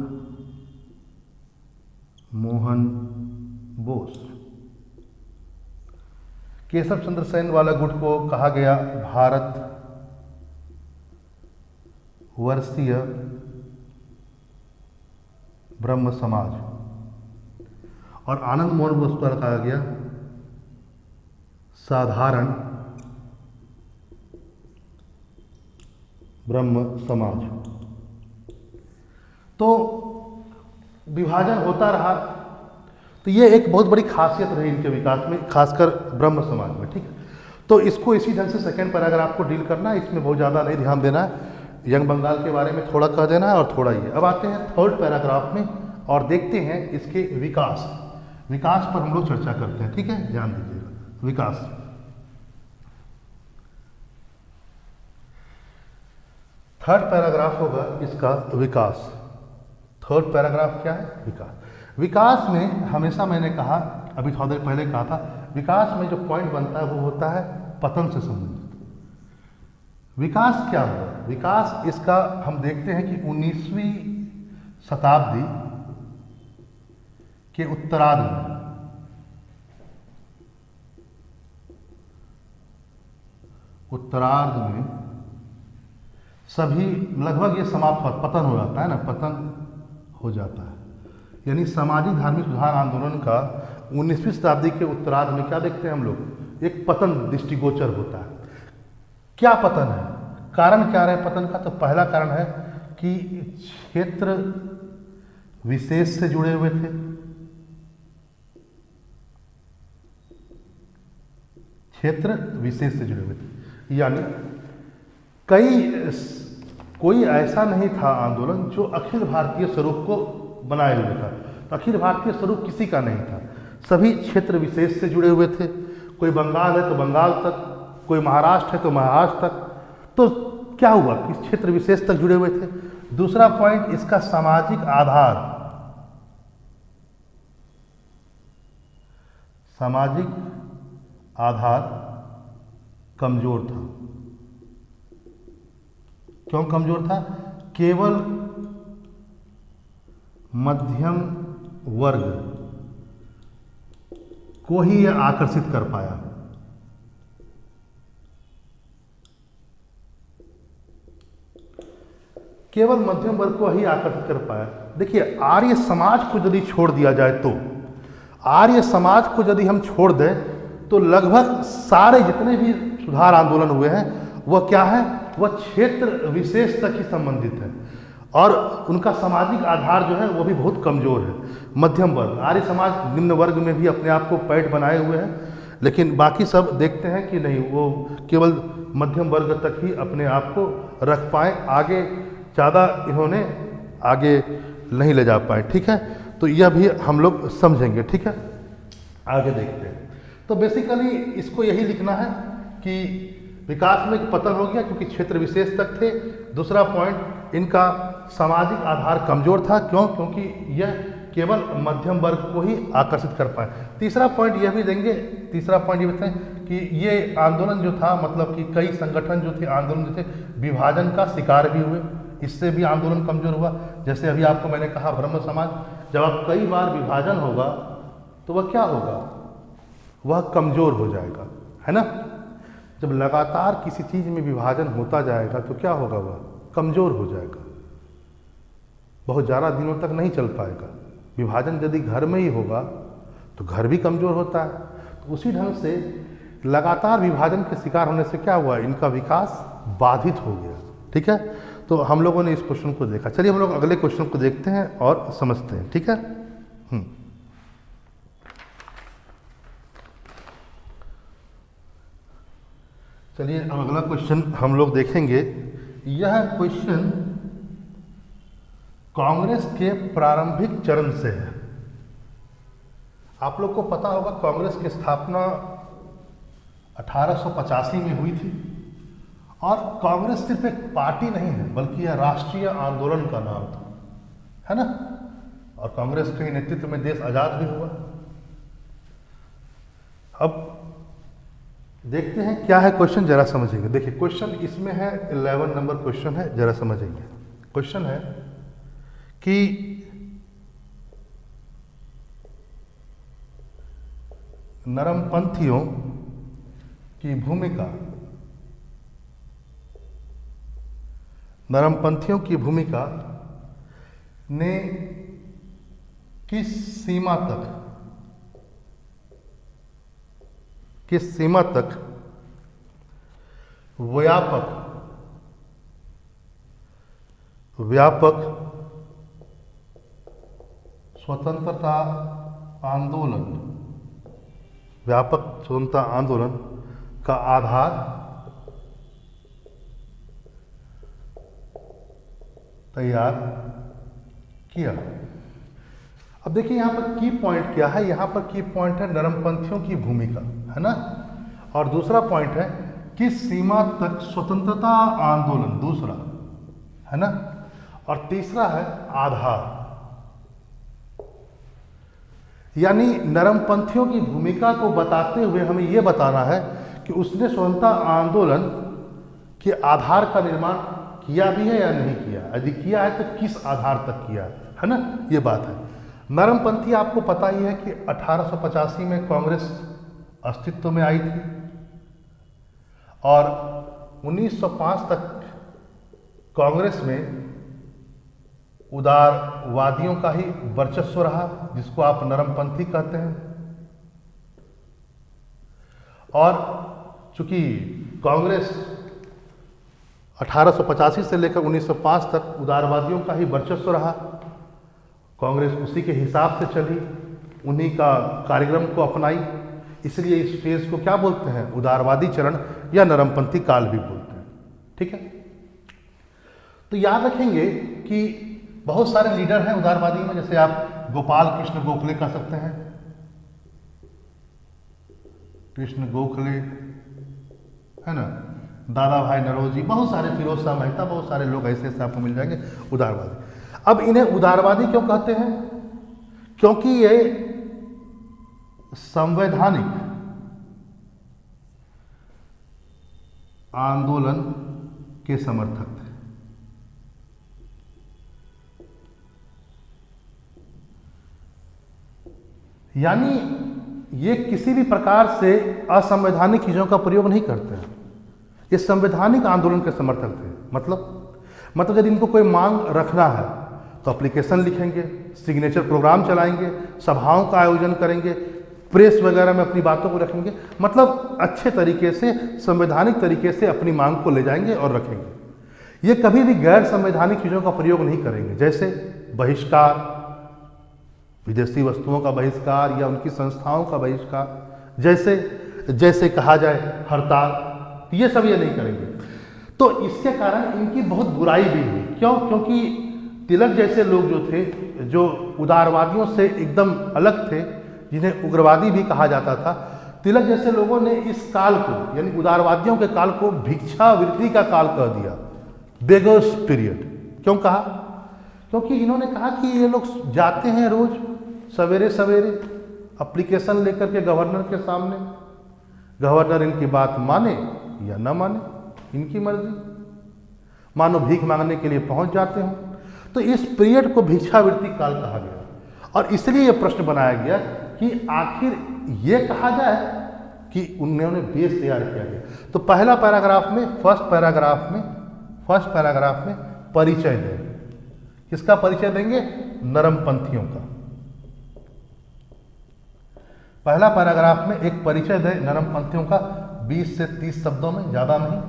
मोहन बोस। केशव चंद्र सेन वाला गुट को कहा गया भारत वर्षीय ब्रह्म समाज, और आनंद मोहन बोस को कहा गया साधारण ब्रह्म समाज। तो विभाजन होता रहा, तो ये एक बहुत बड़ी खासियत रही इनके विकास में, खासकर ब्रह्म समाज में। ठीक है, तो इसको इसी ढंग से सेकंड पैराग्राफ को डील करना है, इसमें बहुत ज़्यादा नहीं ध्यान देना है। यंग बंगाल के बारे में थोड़ा कह देना है और थोड़ा ये। अब आते हैं थर्ड पैराग्राफ में और देखते हैं इसके विकास पर हम लोग चर्चा करते हैं। ठीक है, ध्यान दीजिएगा। विकास, थर्ड पैराग्राफ होगा इसका विकास। थर्ड पैराग्राफ क्या है? विकास। विकास में हमेशा मैंने कहा, अभी थोड़ी देर पहले कहा था, विकास में जो पॉइंट बनता है वो होता है पतन से संबंधित। विकास क्या होगा? विकास इसका हम देखते हैं कि 19वीं शताब्दी के उत्तरार्ध में सभी लगभग ये समाप्त, पतन हो जाता है ना, पतन हो जाता है। यानी सामाजिक धार्मिक सुधार आंदोलन का 19वीं शताब्दी के उत्तरार्ध में क्या देखते हैं हम लोग? एक पतन दृष्टिगोचर होता है। क्या पतन है? कारण क्या रहे पतन का? तो पहला कारण है कि क्षेत्र विशेष से जुड़े हुए थे। क्षेत्र विशेष से जुड़े हुए थे, यानी कोई ऐसा नहीं था आंदोलन जो अखिल भारतीय स्वरूप को बनाए हुए था। तो अखिल भारतीय स्वरूप किसी का नहीं था, सभी क्षेत्र विशेष से जुड़े हुए थे। कोई बंगाल है तो बंगाल तक, कोई महाराष्ट्र है तो महाराष्ट्र तक। तो क्या हुआ कि क्षेत्र विशेष तक जुड़े हुए थे। दूसरा पॉइंट, इसका सामाजिक आधार, कमजोर था। क्यों कमजोर था? केवल मध्यम वर्ग को ही यह आकर्षित कर पाया। केवल मध्यम वर्ग को ही आकर्षित कर पाया। देखिए, आर्य समाज को यदि छोड़ दिया जाए तो, आर्य समाज को यदि हम छोड़ दें तो लगभग सारे जितने भी सुधार आंदोलन हुए हैं वह क्या है? वह क्षेत्र विशेष तक ही संबंधित है, और उनका सामाजिक आधार जो है वो भी बहुत कमजोर है। मध्यम वर्ग, आर्य समाज निम्न वर्ग में भी अपने आप को पैठ बनाए हुए हैं, लेकिन बाकी सब देखते हैं कि नहीं, वो केवल मध्यम वर्ग तक ही अपने आप को रख पाए, आगे ज़्यादा इन्होंने आगे नहीं ले जा पाए। ठीक है, तो यह भी हम लोग समझेंगे। ठीक है, आगे देखते हैं। तो बेसिकली इसको यही लिखना है कि विकास में पतन हो गया क्योंकि क्षेत्र विशेष तक थे। दूसरा पॉइंट, इनका सामाजिक आधार कमजोर था। क्यों? क्योंकि यह केवल मध्यम वर्ग को ही आकर्षित कर पाए। तीसरा पॉइंट यह भी देंगे, तीसरा पॉइंट ये बताएं कि ये आंदोलन जो था, मतलब कि कई संगठन जो थे, आंदोलन जो थे, विभाजन का शिकार भी हुए, इससे भी आंदोलन कमजोर हुआ। जैसे अभी आपको मैंने कहा ब्रह्म समाज, जब आप कई बार विभाजन होगा तो वह क्या होगा? वह कमजोर हो जाएगा, है ना। जब लगातार किसी चीज में विभाजन होता जाएगा तो क्या होगा? वह कमजोर हो जाएगा, बहुत ज़्यादा दिनों तक नहीं चल पाएगा। विभाजन यदि घर में ही होगा तो घर भी कमजोर होता है। तो उसी ढंग से लगातार विभाजन के शिकार होने से क्या हुआ? इनका विकास बाधित हो गया। ठीक है, तो हम लोगों ने इस क्वेश्चन को देखा। चलिए हम लोग अगले क्वेश्चन को देखते हैं और समझते हैं। ठीक है, चलिए अब अगला क्वेश्चन हम लोग देखेंगे। यह क्वेश्चन कांग्रेस के प्रारंभिक चरण से है। आप लोग को पता होगा कांग्रेस की स्थापना 1885 में हुई थी और कांग्रेस सिर्फ एक पार्टी नहीं है बल्कि यह राष्ट्रीय आंदोलन का नाम था, है ना। और कांग्रेस के नेतृत्व में देश आजाद भी हुआ। अब देखते हैं क्या है क्वेश्चन, जरा समझेंगे। देखिए क्वेश्चन इसमें है 11 नंबर क्वेश्चन है, जरा समझेंगे। क्वेश्चन है कि नरमपंथियों की भूमिका ने किस सीमा तक व्यापक स्वतंत्रता आंदोलन का आधार तैयार किया। अब देखिए यहाँ पर की पॉइंट क्या है। यहाँ पर की पॉइंट है नरमपंथियों की भूमिका, है ना। और दूसरा पॉइंट है किस सीमा तक स्वतंत्रता आंदोलन, दूसरा, है ना। और तीसरा है आधार। यानी नरमपंथियों की भूमिका को बताते हुए हमें यह बताना है कि उसने स्वतंत्रता आंदोलन के आधार का निर्माण किया भी है या नहीं किया। यदि किया है तो किस आधार तक किया है ना, ये बात है। नरमपंथी आपको पता ही है कि 1885 में कांग्रेस अस्तित्व में आई थी और 1905 तक कांग्रेस में उदारवादियों का ही वर्चस्व रहा, जिसको आप नरमपंथी कहते हैं। और चूंकि कांग्रेस 1885 से लेकर 1905 तक उदारवादियों का ही वर्चस्व रहा, कांग्रेस उसी के हिसाब से चली, उन्हीं का कार्यक्रम को अपनाई, इसलिए इस फेज को क्या बोलते हैं, उदारवादी चरण या नरमपंथी काल भी बोलते हैं। ठीक है, तो याद रखेंगे कि बहुत सारे लीडर हैं उदारवादी में, जैसे आप गोपाल कृष्ण गोखले कह सकते हैं, कृष्ण गोखले, है ना, दादा भाई नरोजी, बहुत सारे, फिरोज शाह मेहता, बहुत सारे लोग ऐसे ऐसे आपको मिल जाएंगे उदारवादी। अब इन्हें उदारवादी क्यों कहते हैं? क्योंकि ये संवैधानिक आंदोलन के समर्थक थे। यानी ये किसी भी प्रकार से असंवैधानिक चीजों का प्रयोग नहीं करते हैं, ये संवैधानिक आंदोलन के समर्थक थे। मतलब यदि इनको कोई मांग रखना है तो एप्लीकेशन लिखेंगे, सिग्नेचर प्रोग्राम चलाएंगे, सभाओं का आयोजन करेंगे, प्रेस वगैरह में अपनी बातों को रखेंगे, मतलब अच्छे तरीके से, संवैधानिक तरीके से अपनी मांग को ले जाएंगे और रखेंगे। ये कभी भी गैर संवैधानिक चीज़ों का प्रयोग नहीं करेंगे, जैसे बहिष्कार, विदेशी वस्तुओं का बहिष्कार या उनकी संस्थाओं का बहिष्कार, जैसे कहा जाए हड़ताल, ये सब ये नहीं करेंगे। तो इसके कारण इनकी बहुत बुराई भी हुई। क्यों? क्योंकि तिलक जैसे लोग जो थे, जो उदारवादियों से एकदम अलग थे, जिन्हें उग्रवादी भी कहा जाता था, तिलक जैसे लोगों ने इस काल को, यानी उदारवादियों के काल को भिक्षावृत्ति का काल कह दिया, बेगर्स पीरियड। क्यों कहा? क्योंकि इन्होंने कहा कि ये लोग जाते हैं रोज सवेरे सवेरे एप्लीकेशन लेकर के गवर्नर के सामने, गवर्नर इनकी बात माने या ना माने, इनकी मर्जी, मानो भीख मांगने के लिए पहुंच जाते हो। तो इस पीरियड को भिक्षावृत्ति काल कहा गया और इसलिए यह प्रश्न बनाया गया कि आखिर ये कहा जाए कि उन्होंने बेस तैयार किया गया। तो पहला पैराग्राफ में, फर्स्ट पैराग्राफ में परिचय दें। किसका परिचय देंगे? नरमपंथियों का। पहला पैराग्राफ में एक परिचय दें नरमपंथियों का, 20 से 30 शब्दों में, ज़्यादा नहीं,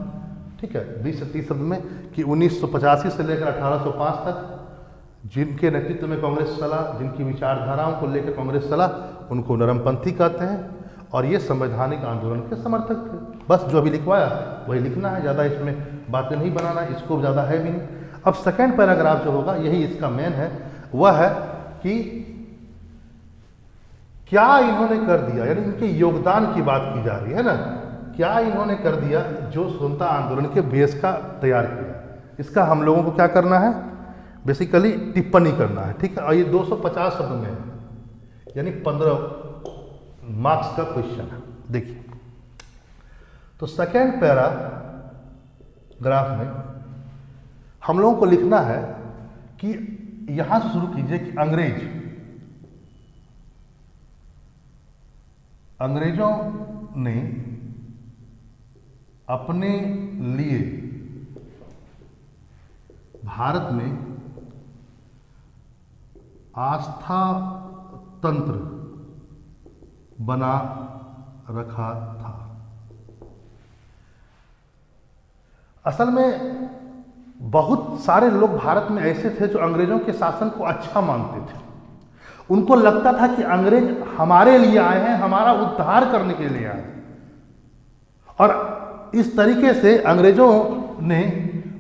ठीक है, 20 से 30 शब्द में, कि 1985 से लेकर 1805 तक जिनके नेतृत्व में कांग्रेस चला, जिनकी विचारधाराओं को लेकर कांग्रेस चला, उनको नरमपंथी कहते हैं। और ये संवैधानिक आंदोलन के समर्थक थे। बस जो अभी लिखवाया वही लिखना है, ज़्यादा इसमें बातें नहीं बनाना, इसको ज़्यादा है भी नहीं। अब सेकेंड पैराग्राफ जो होगा यही इसका मेन है, वह है कि क्या इन्होंने कर दिया, यानी इनके योगदान की बात की जा रही है ना, क्या इन्होंने कर दिया जो स्वतंत्रता आंदोलन के बेस का तैयार किया। इसका हम लोगों को क्या करना है, बेसिकली टिप्पणी करना है, ठीक है। और ये 250 शब्द में है, यानी 15 मार्क्स का क्वेश्चन है। देखिए तो सेकेंड पैराग्राफ में हम लोगों को लिखना है कि यहां से शुरू कीजिए कि अंग्रेजों ने अपने लिए भारत में आस्था तंत्र बना रखा था। असल में बहुत सारे लोग भारत में ऐसे थे जो अंग्रेजों के शासन को अच्छा मानते थे। उनको लगता था कि अंग्रेज हमारे लिए आए हैं, हमारा उद्धार करने के लिए आए हैं। और इस तरीके से अंग्रेजों ने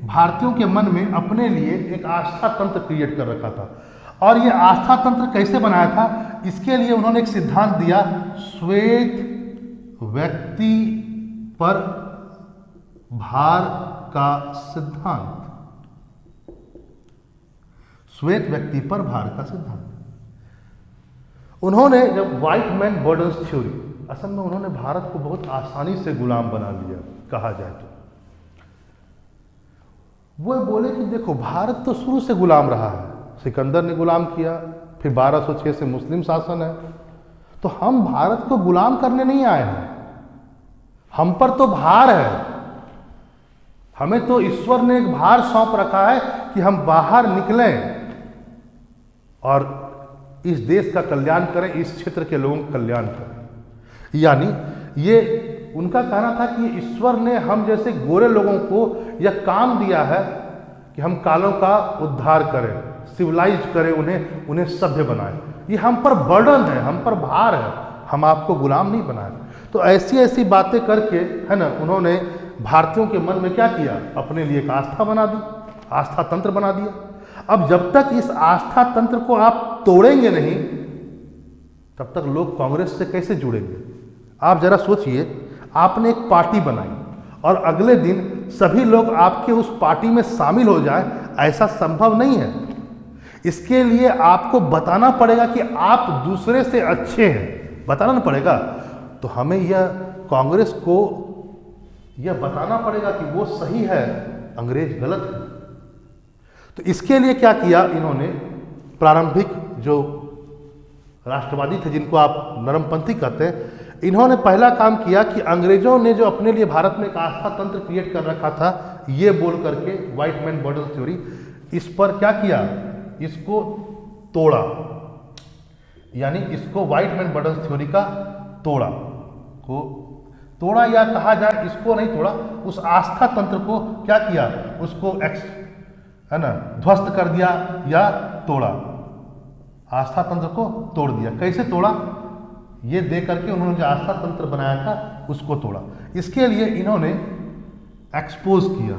भारतीयों के मन में अपने लिए एक आस्था तंत्र क्रिएट कर रखा था। और ये आस्था तंत्र कैसे बनाया था, इसके लिए उन्होंने एक सिद्धांत दिया, श्वेत व्यक्ति पर भार का सिद्धांत। श्वेत व्यक्ति पर भार का सिद्धांत उन्होंने जब व्हाइट मैन बर्डन्स थ्योरी, असल में उन्होंने भारत को बहुत आसानी से गुलाम बना लिया कहा जाए तो। वो बोले कि देखो भारत तो शुरू से गुलाम रहा है, सिकंदर ने गुलाम किया, फिर 1206 से मुस्लिम शासन है, तो हम भारत को गुलाम करने नहीं आए हैं, हम पर तो भार है। हमें तो ईश्वर ने एक भार सौंप रखा है कि हम बाहर निकलें और इस देश का कल्याण करें, इस क्षेत्र के लोगों का कल्याण करें। यानी ये उनका कहना था कि ईश्वर ने हम जैसे गोरे लोगों को यह काम दिया है कि हम कालों का उद्धार करें, सिविलाइज करें, उन्हें सभ्य बनाएं। ये हम पर बर्डन है, हम पर भार है, हम आपको गुलाम नहीं बनाए। तो ऐसी ऐसी बातें करके है ना, उन्होंने भारतीयों के मन में क्या किया, अपने लिए एक आस्था बना दी, आस्था तंत्र बना दिया। अब जब तक इस आस्था तंत्र को आप तोड़ेंगे नहीं, तब तक लोग कांग्रेस से कैसे जुड़ेंगे। आप जरा सोचिए, आपने एक पार्टी बनाई और अगले दिन सभी लोग आपके उस पार्टी में शामिल हो जाए, ऐसा संभव नहीं है। इसके लिए आपको बताना पड़ेगा कि आप दूसरे से अच्छे हैं, बताना पड़ेगा। तो हमें यह कांग्रेस को यह बताना पड़ेगा कि वो सही है, अंग्रेज गलत है। तो इसके लिए क्या किया इन्होंने, प्रारंभिक जो राष्ट्रवादी थे, जिनको आप नरमपंथी कहते हैं, इन्होंने पहला काम किया कि अंग्रेजों ने जो अपने लिए भारत में एक आस्था तंत्र क्रिएट कर रखा था, ये बोल करके व्हाइट मैन बर्डन्स थ्योरी, इस पर क्या किया, इसको तोड़ा। यानी इसको व्हाइट मैन बर्डन्स थ्योरी का तोड़ा या कहा जाए, इसको नहीं तोड़ा, उस आस्था तंत्र को क्या किया, उसको है ना ध्वस्त कर दिया या तोड़ा, आस्था तंत्र को तोड़ दिया। कैसे तोड़ा, ये दे करके उन्होंने जो आस्था तंत्र बनाया था उसको तोड़ा। इसके लिए इन्होंने एक्सपोज किया,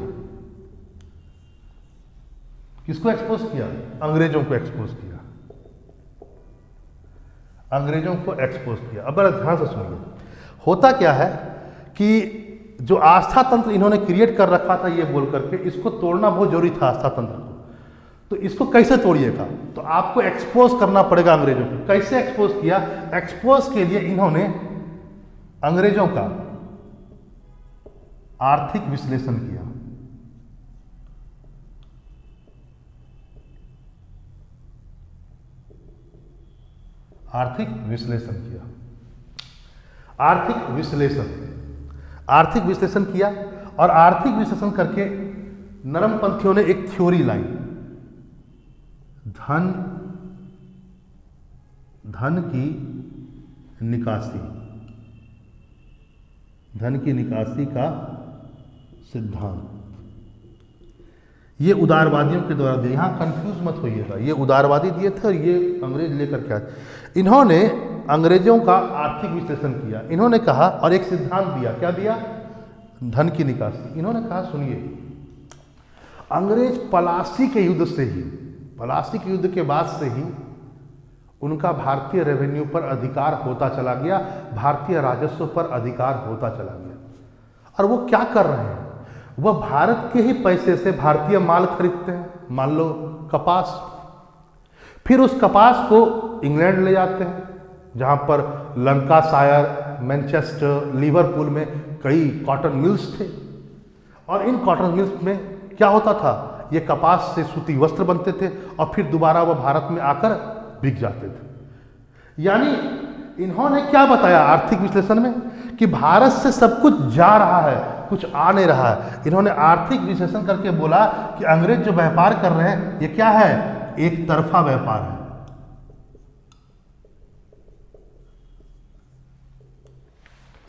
किसको एक्सपोज किया, अंग्रेजों को एक्सपोज किया, अंग्रेजों को एक्सपोज किया। अब बड़ा ध्यान से सुनिए, होता क्या है कि जो आस्था तंत्र इन्होंने क्रिएट कर रखा था ये बोल करके, इसको तोड़ना बहुत जरूरी था आस्था तंत्र को। तो इसको कैसे तोड़िएगा, तो आपको एक्सपोज करना पड़ेगा अंग्रेजों को। कैसे एक्सपोज किया, एक्सपोज के लिए इन्होंने अंग्रेजों का आर्थिक विश्लेषण किया। आर्थिक विश्लेषण किया, आर्थिक विश्लेषण किया और आर्थिक विश्लेषण करके नरमपंथियों ने एक थ्योरी लाई, धन की निकासी का सिद्धांत। ये उदारवादियों के द्वारा दिए, यहाँ कंफ्यूज मत होइएगा, ये उदारवादी दिए थे और ये अंग्रेज लेकर के आए। इन्होंने अंग्रेजों का आर्थिक विश्लेषण किया। इन्होंने कहा और एक सिद्धांत दिया, क्या दिया? धन की निकासी। इन्होंने कहा सुनिए, अंग्रेज पलासी के युद्ध से ही, पलासी के युद्ध के बाद से ही उनका भारतीय रेवेन्यू पर अधिकार होता चला गया, भारतीय राजस्व पर अधिकार होता चला गया। और वो क्या कर रहे हैं? वह भारत के ही पैसे से भारतीय माल खरीदते हैं, मान लो कपास, फिर उस कपास को इंग्लैंड ले जाते हैं, जहां पर लंकाशायर, मैनचेस्टर, लिवरपूल में कई कॉटन मिल्स थे। और इन कॉटन मिल्स में क्या होता था? ये कपास से सूती वस्त्र बनते थे और फिर दोबारा वह भारत में आकर बिक जाते थे। यानी इन्होंने क्या बताया आर्थिक विश्लेषण में? कि भारत से सब कुछ जा रहा है, कुछ आ नहीं रहा है। इन्होंने आर्थिक विश्लेषण करके बोला कि अंग्रेज जो व्यापार कर रहे हैं ये क्या है? एक तरफा व्यापार है।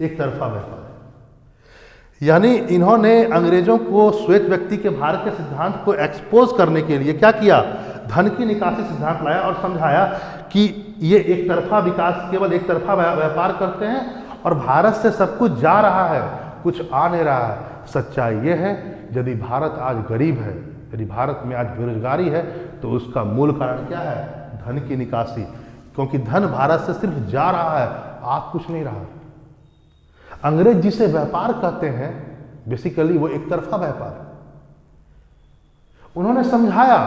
एक तरफा व्यापार है। यानी इन्होंने अंग्रेजों को श्वेत व्यक्ति के भारत के सिद्धांत को एक्सपोज करने के लिए क्या किया? धन की निकासी सिद्धांत लाया और समझाया कि ये एक तरफा विकास, केवल एक तरफा व्यापार करते हैं और भारत से सब कुछ जा रहा है, कुछ आ नहीं रहा है। सच्चाई ये है, यदि भारत आज गरीब है, यदि भारत में आज बेरोजगारी है, तो उसका मूल कारण क्या है? धन की निकासी। क्योंकि धन भारत से सिर्फ जा रहा है, आ कुछ नहीं रहा। अंग्रेज जिसे व्यापार कहते हैं, बेसिकली वो एक तरफा व्यापार है। उन्होंने समझाया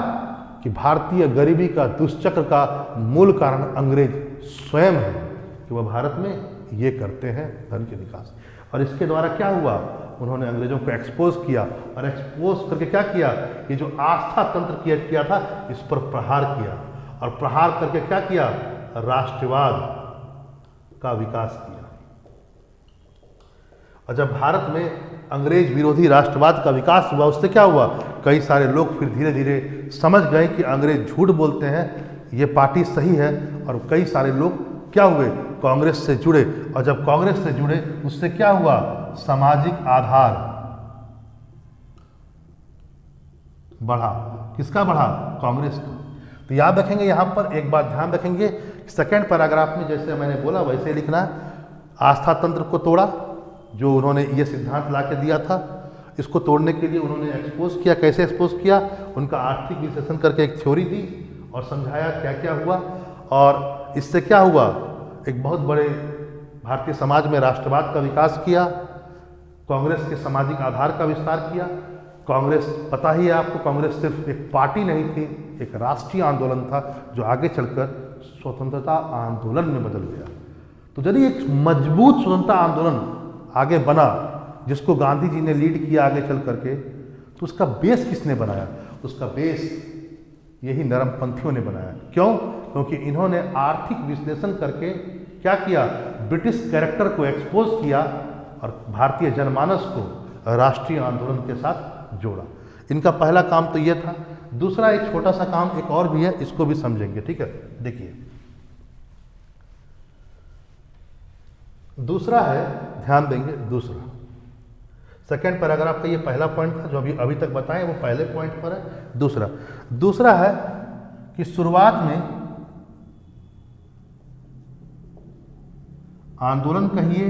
कि भारतीय गरीबी का दुष्चक्र का मूल कारण अंग्रेज स्वयं है, कि वह भारत में ये करते हैं धन की निकासी। और इसके द्वारा क्या हुआ? उन्होंने अंग्रेजों को एक्सपोज किया और एक्सपोज करके क्या किया? ये जो आस्था तंत्र किया था, इस पर प्रहार किया और प्रहार करके क्या किया? राष्ट्रवाद का विकास किया। और जब भारत में अंग्रेज विरोधी राष्ट्रवाद का विकास हुआ, उससे क्या हुआ? कई सारे लोग फिर धीरे धीरे समझ गए कि अंग्रेज झूठ बोलते हैं, ये पार्टी सही है। और कई सारे लोग क्या हुए? कांग्रेस से जुड़े। और जब कांग्रेस से जुड़े, उससे क्या हुआ? सामाजिक आधार बढ़ा। किसका बढ़ा? कांग्रेस का। तो याद रखेंगे, यहां पर एक बात ध्यान रखेंगे, सेकेंड पैराग्राफ में जैसे मैंने बोला वैसे लिखना है। आस्था तंत्र को तोड़ा, जो उन्होंने ये सिद्धांत ला के दिया था, इसको तोड़ने के लिए उन्होंने एक्सपोज किया। कैसे एक्सपोज किया? उनका आर्थिक विश्लेषण करके एक थ्योरी दी और समझाया क्या क्या हुआ। और इससे क्या हुआ? एक बहुत बड़े भारतीय समाज में राष्ट्रवाद का विकास किया, कांग्रेस के सामाजिक आधार का विस्तार किया। कांग्रेस, पता ही है आपको, कांग्रेस सिर्फ एक पार्टी नहीं थी, एक राष्ट्रीय आंदोलन था जो आगे चलकर स्वतंत्रता आंदोलन में बदल गया। तो यदि एक मजबूत स्वतंत्रता आंदोलन आगे बना, जिसको गांधी जी ने लीड किया आगे चल करके, तो उसका बेस किसने बनाया? उसका बेस यही नरमपंथियों ने बनाया। क्यों? क्योंकि इन्होंने आर्थिक विश्लेषण करके क्या किया? ब्रिटिश कैरेक्टर को एक्सपोज किया और भारतीय जनमानस को राष्ट्रीय आंदोलन के साथ जोड़ा। इनका पहला काम तो यह था। दूसरा एक छोटा सा काम एक और भी है, इसको भी समझेंगे, ठीक है? देखिए, दूसरा है, ध्यान देंगे, दूसरा सेकेंड पैराग्राफ का ये पहला पॉइंट था जो अभी तक बताएं, वो पहले पॉइंट पर है। दूसरा है कि शुरुआत में आंदोलन कहिए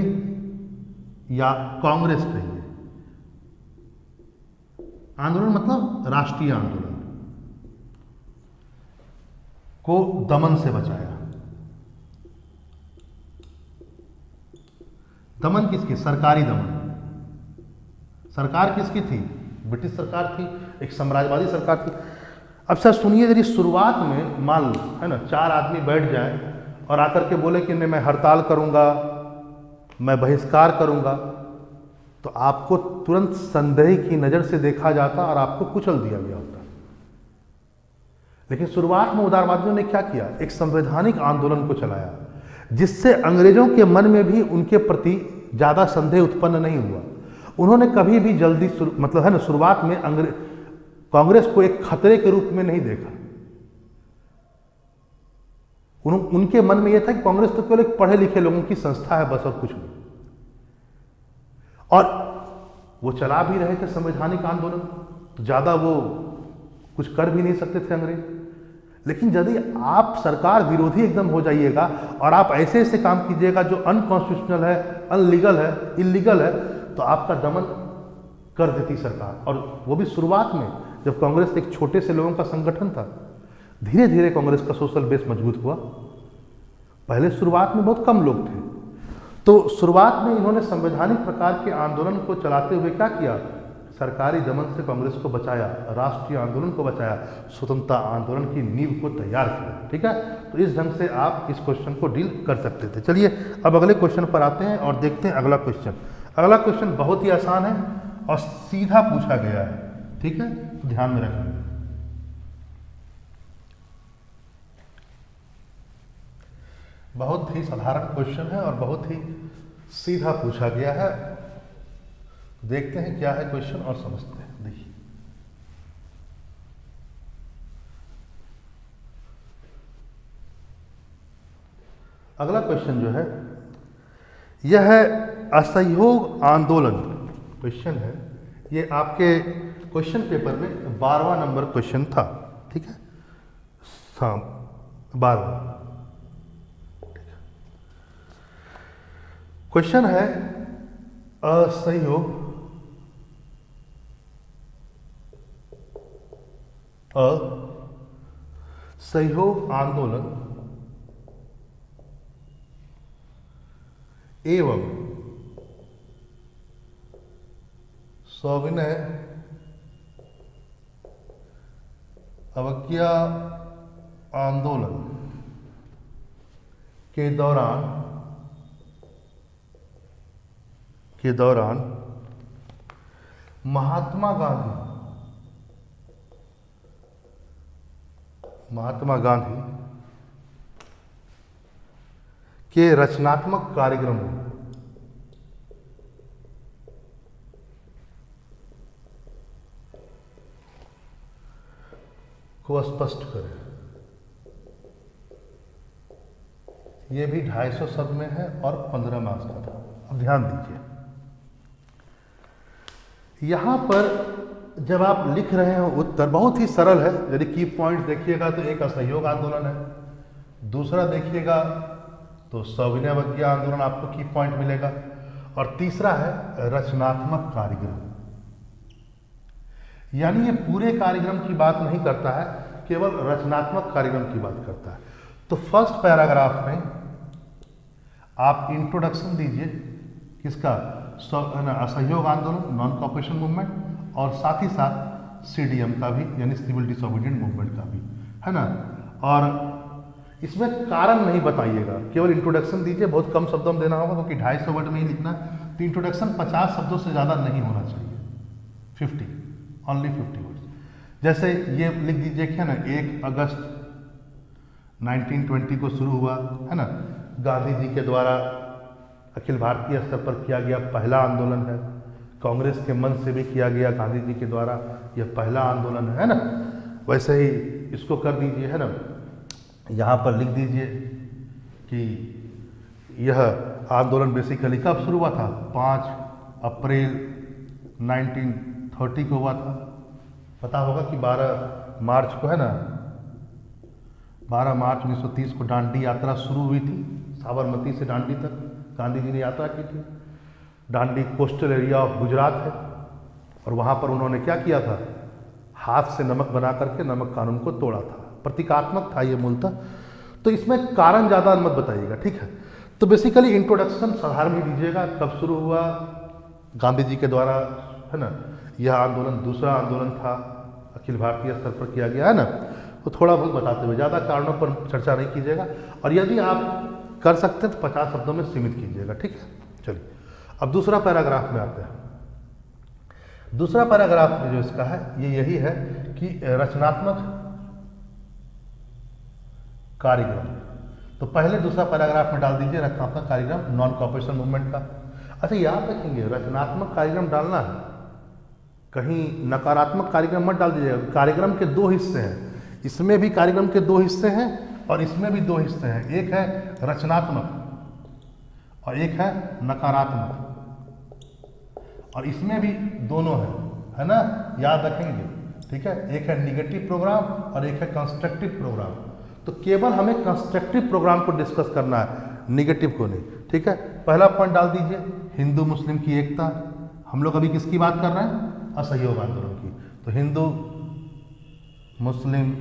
या कांग्रेस कहिए, आंदोलन मतलब राष्ट्रीय आंदोलन को दमन से बचाया। दमन किसकी? सरकारी दमन। सरकार किसकी थी? ब्रिटिश सरकार थी, एक साम्राज्यवादी सरकार थी। अब सर सुनिए, यदि शुरुआत में मान लो, है ना, 4 आदमी बैठ जाए और आकर के बोले कि नहीं मैं हड़ताल करूंगा, मैं बहिष्कार करूंगा, तो आपको तुरंत संदेह की नज़र से देखा जाता और आपको कुचल दिया गया होता। लेकिन शुरुआत में उदारवादियों ने क्या किया? एक संवैधानिक आंदोलन को चलाया, जिससे अंग्रेजों के मन में भी उनके प्रति ज़्यादा संदेह उत्पन्न नहीं हुआ। उन्होंने कभी भी जल्दी मतलब है ना, शुरुआत में कांग्रेस को एक खतरे के रूप में नहीं देखा। उनके मन में यह था कि कांग्रेस तो केवल एक पढ़े लिखे लोगों की संस्था है, बस, और कुछ नहीं। और वो चला भी रहे थे संवैधानिक आंदोलन, तो ज़्यादा वो कुछ कर भी नहीं सकते थे अंग्रेज। लेकिन यदि आप सरकार विरोधी एकदम हो जाइएगा और आप ऐसे ऐसे काम कीजिएगा जो अनकॉन्स्टिट्यूशनल है, अनलीगल है, इलीगल है, तो आपका दमन कर देती सरकार। और वो भी शुरुआत में, जब कांग्रेस एक छोटे से लोगों का संगठन था। धीरे धीरे कांग्रेस का सोशल बेस मजबूत हुआ। पहले शुरुआत में बहुत कम लोग थे, तो शुरुआत में इन्होंने संवैधानिक प्रकार के आंदोलन को चलाते हुए क्या किया, सरकारी दमन से कांग्रेस को बचाया, राष्ट्रीय आंदोलन को बचाया, स्वतंत्रता आंदोलन की नींव को तैयार किया। ठीक है, तो इस ढंग से आप इस क्वेश्चन को डील कर सकते थे। चलिए अब अगले क्वेश्चन पर आते हैं और देखते हैं अगला क्वेश्चन। अगला क्वेश्चन बहुत ही आसान है और सीधा पूछा गया है। ठीक है, तो ध्यान में रखें। बहुत ही साधारण क्वेश्चन है और बहुत ही सीधा पूछा गया है। देखते हैं क्या है क्वेश्चन और समझते हैं। देखिए, अगला क्वेश्चन जो है यह है असहयोग आंदोलन। क्वेश्चन है ये, आपके क्वेश्चन पेपर में 12वां नंबर क्वेश्चन था। ठीक है, हाँ 12वां क्वेश्चन है असहयोग आंदोलन एवं सविनय अवज्ञा आंदोलन के दौरान महात्मा गांधी के रचनात्मक कार्यक्रमों को स्पष्ट करें। यह भी 250 शब्द में है और 15 मार्क्स का था। अब ध्यान दीजिए, यहां पर जब आप लिख रहे हो उत्तर बहुत ही सरल है। यदि की पॉइंट देखिएगा तो एक असहयोग आंदोलन है, दूसरा देखिएगा तो सविनय अवज्ञा आंदोलन आपको की पॉइंट मिलेगा, और तीसरा है रचनात्मक कार्यक्रम। यानी ये पूरे कार्यक्रम की बात नहीं करता है, केवल रचनात्मक कार्यक्रम की बात करता है। तो फर्स्ट पैराग्राफ में आप इंट्रोडक्शन दीजिए किसका, असहयोग आंदोलन, नॉन कॉपरेशन मूवमेंट, और साथ ही साथ सीडीएम का भी, यानी सिविल डिसोबीडिएंट मूवमेंट का भी, है ना। और इसमें कारण नहीं बताइएगा, केवल इंट्रोडक्शन दीजिए। बहुत कम शब्दों में देना होगा क्योंकि 250 वर्ड में ही लिखना। तो इंट्रोडक्शन 50 शब्दों से ज़्यादा नहीं होना चाहिए, 50, ओनली 50 वर्ड्स। जैसे ये लिख दीजिए क्या ना, 1 अगस्त 1920 को शुरू हुआ, है ना, गांधी जी के द्वारा अखिल भारतीय स्तर पर किया गया पहला आंदोलन है, कांग्रेस के मन से भी किया गया गांधी जी के द्वारा, यह पहला आंदोलन है ना। वैसे ही इसको कर दीजिए, है ना, यहाँ पर लिख दीजिए कि यह आंदोलन बेसिकली कब शुरू हुआ था, 5 अप्रैल 1930 को हुआ था। पता होगा कि 12 मार्च को, है ना, 12 मार्च 1930 को दांडी यात्रा शुरू हुई थी। साबरमती से दांडी तक गांधी जी ने यात्रा की थी। Dandi coastal area of Gujarat है, और वहाँ पर उन्होंने क्या किया था, हाथ से नमक बना करके नमक कानून को तोड़ा था। प्रतीकात्मक था ये मूलतः। तो इसमें कारण ज़्यादा मत बताइएगा, ठीक है। तो बेसिकली इंट्रोडक्शन साधारण ही दीजिएगा, कब शुरू हुआ, गांधी जी के द्वारा, है ना, यह आंदोलन दूसरा आंदोलन था, अखिल भारतीय स्तर पर किया गया, है ना। तो थोड़ा बहुत बताते हुए, ज़्यादा कारणों पर चर्चा नहीं कीजिएगा, और यदि आप कर सकते हैं तो 50 शब्दों में सीमित कीजिएगा, ठीक है। चलिए अब दूसरा पैराग्राफ में आते हैं। दूसरा पैराग्राफ में जो इसका है ये यही है कि रचनात्मक कार्यक्रम। तो पहले दूसरा पैराग्राफ में डाल दीजिए रचनात्मक कार्यक्रम नॉन कॉपरेशन मूवमेंट का। अच्छा याद रखेंगे, रचनात्मक कार्यक्रम डालना है, कहीं नकारात्मक कार्यक्रम मत डाल दीजिएगा। कार्यक्रम के 2 हिस्से हैं, इसमें भी कार्यक्रम के 2 हिस्से हैं और इसमें भी 2 हिस्से हैं। एक है रचनात्मक और एक है नकारात्मक, और इसमें भी दोनों है ना, याद रखेंगे, ठीक है, एक है निगेटिव प्रोग्राम और एक है कंस्ट्रक्टिव प्रोग्राम। तो केवल हमें कंस्ट्रक्टिव प्रोग्राम को डिस्कस करना है, निगेटिव को नहीं, ठीक है। पहला पॉइंट डाल दीजिए, हिंदू मुस्लिम की एकता। हम लोग अभी किसकी बात कर रहे हैं? असहयोग आंदोलन की। तो हिंदू मुस्लिम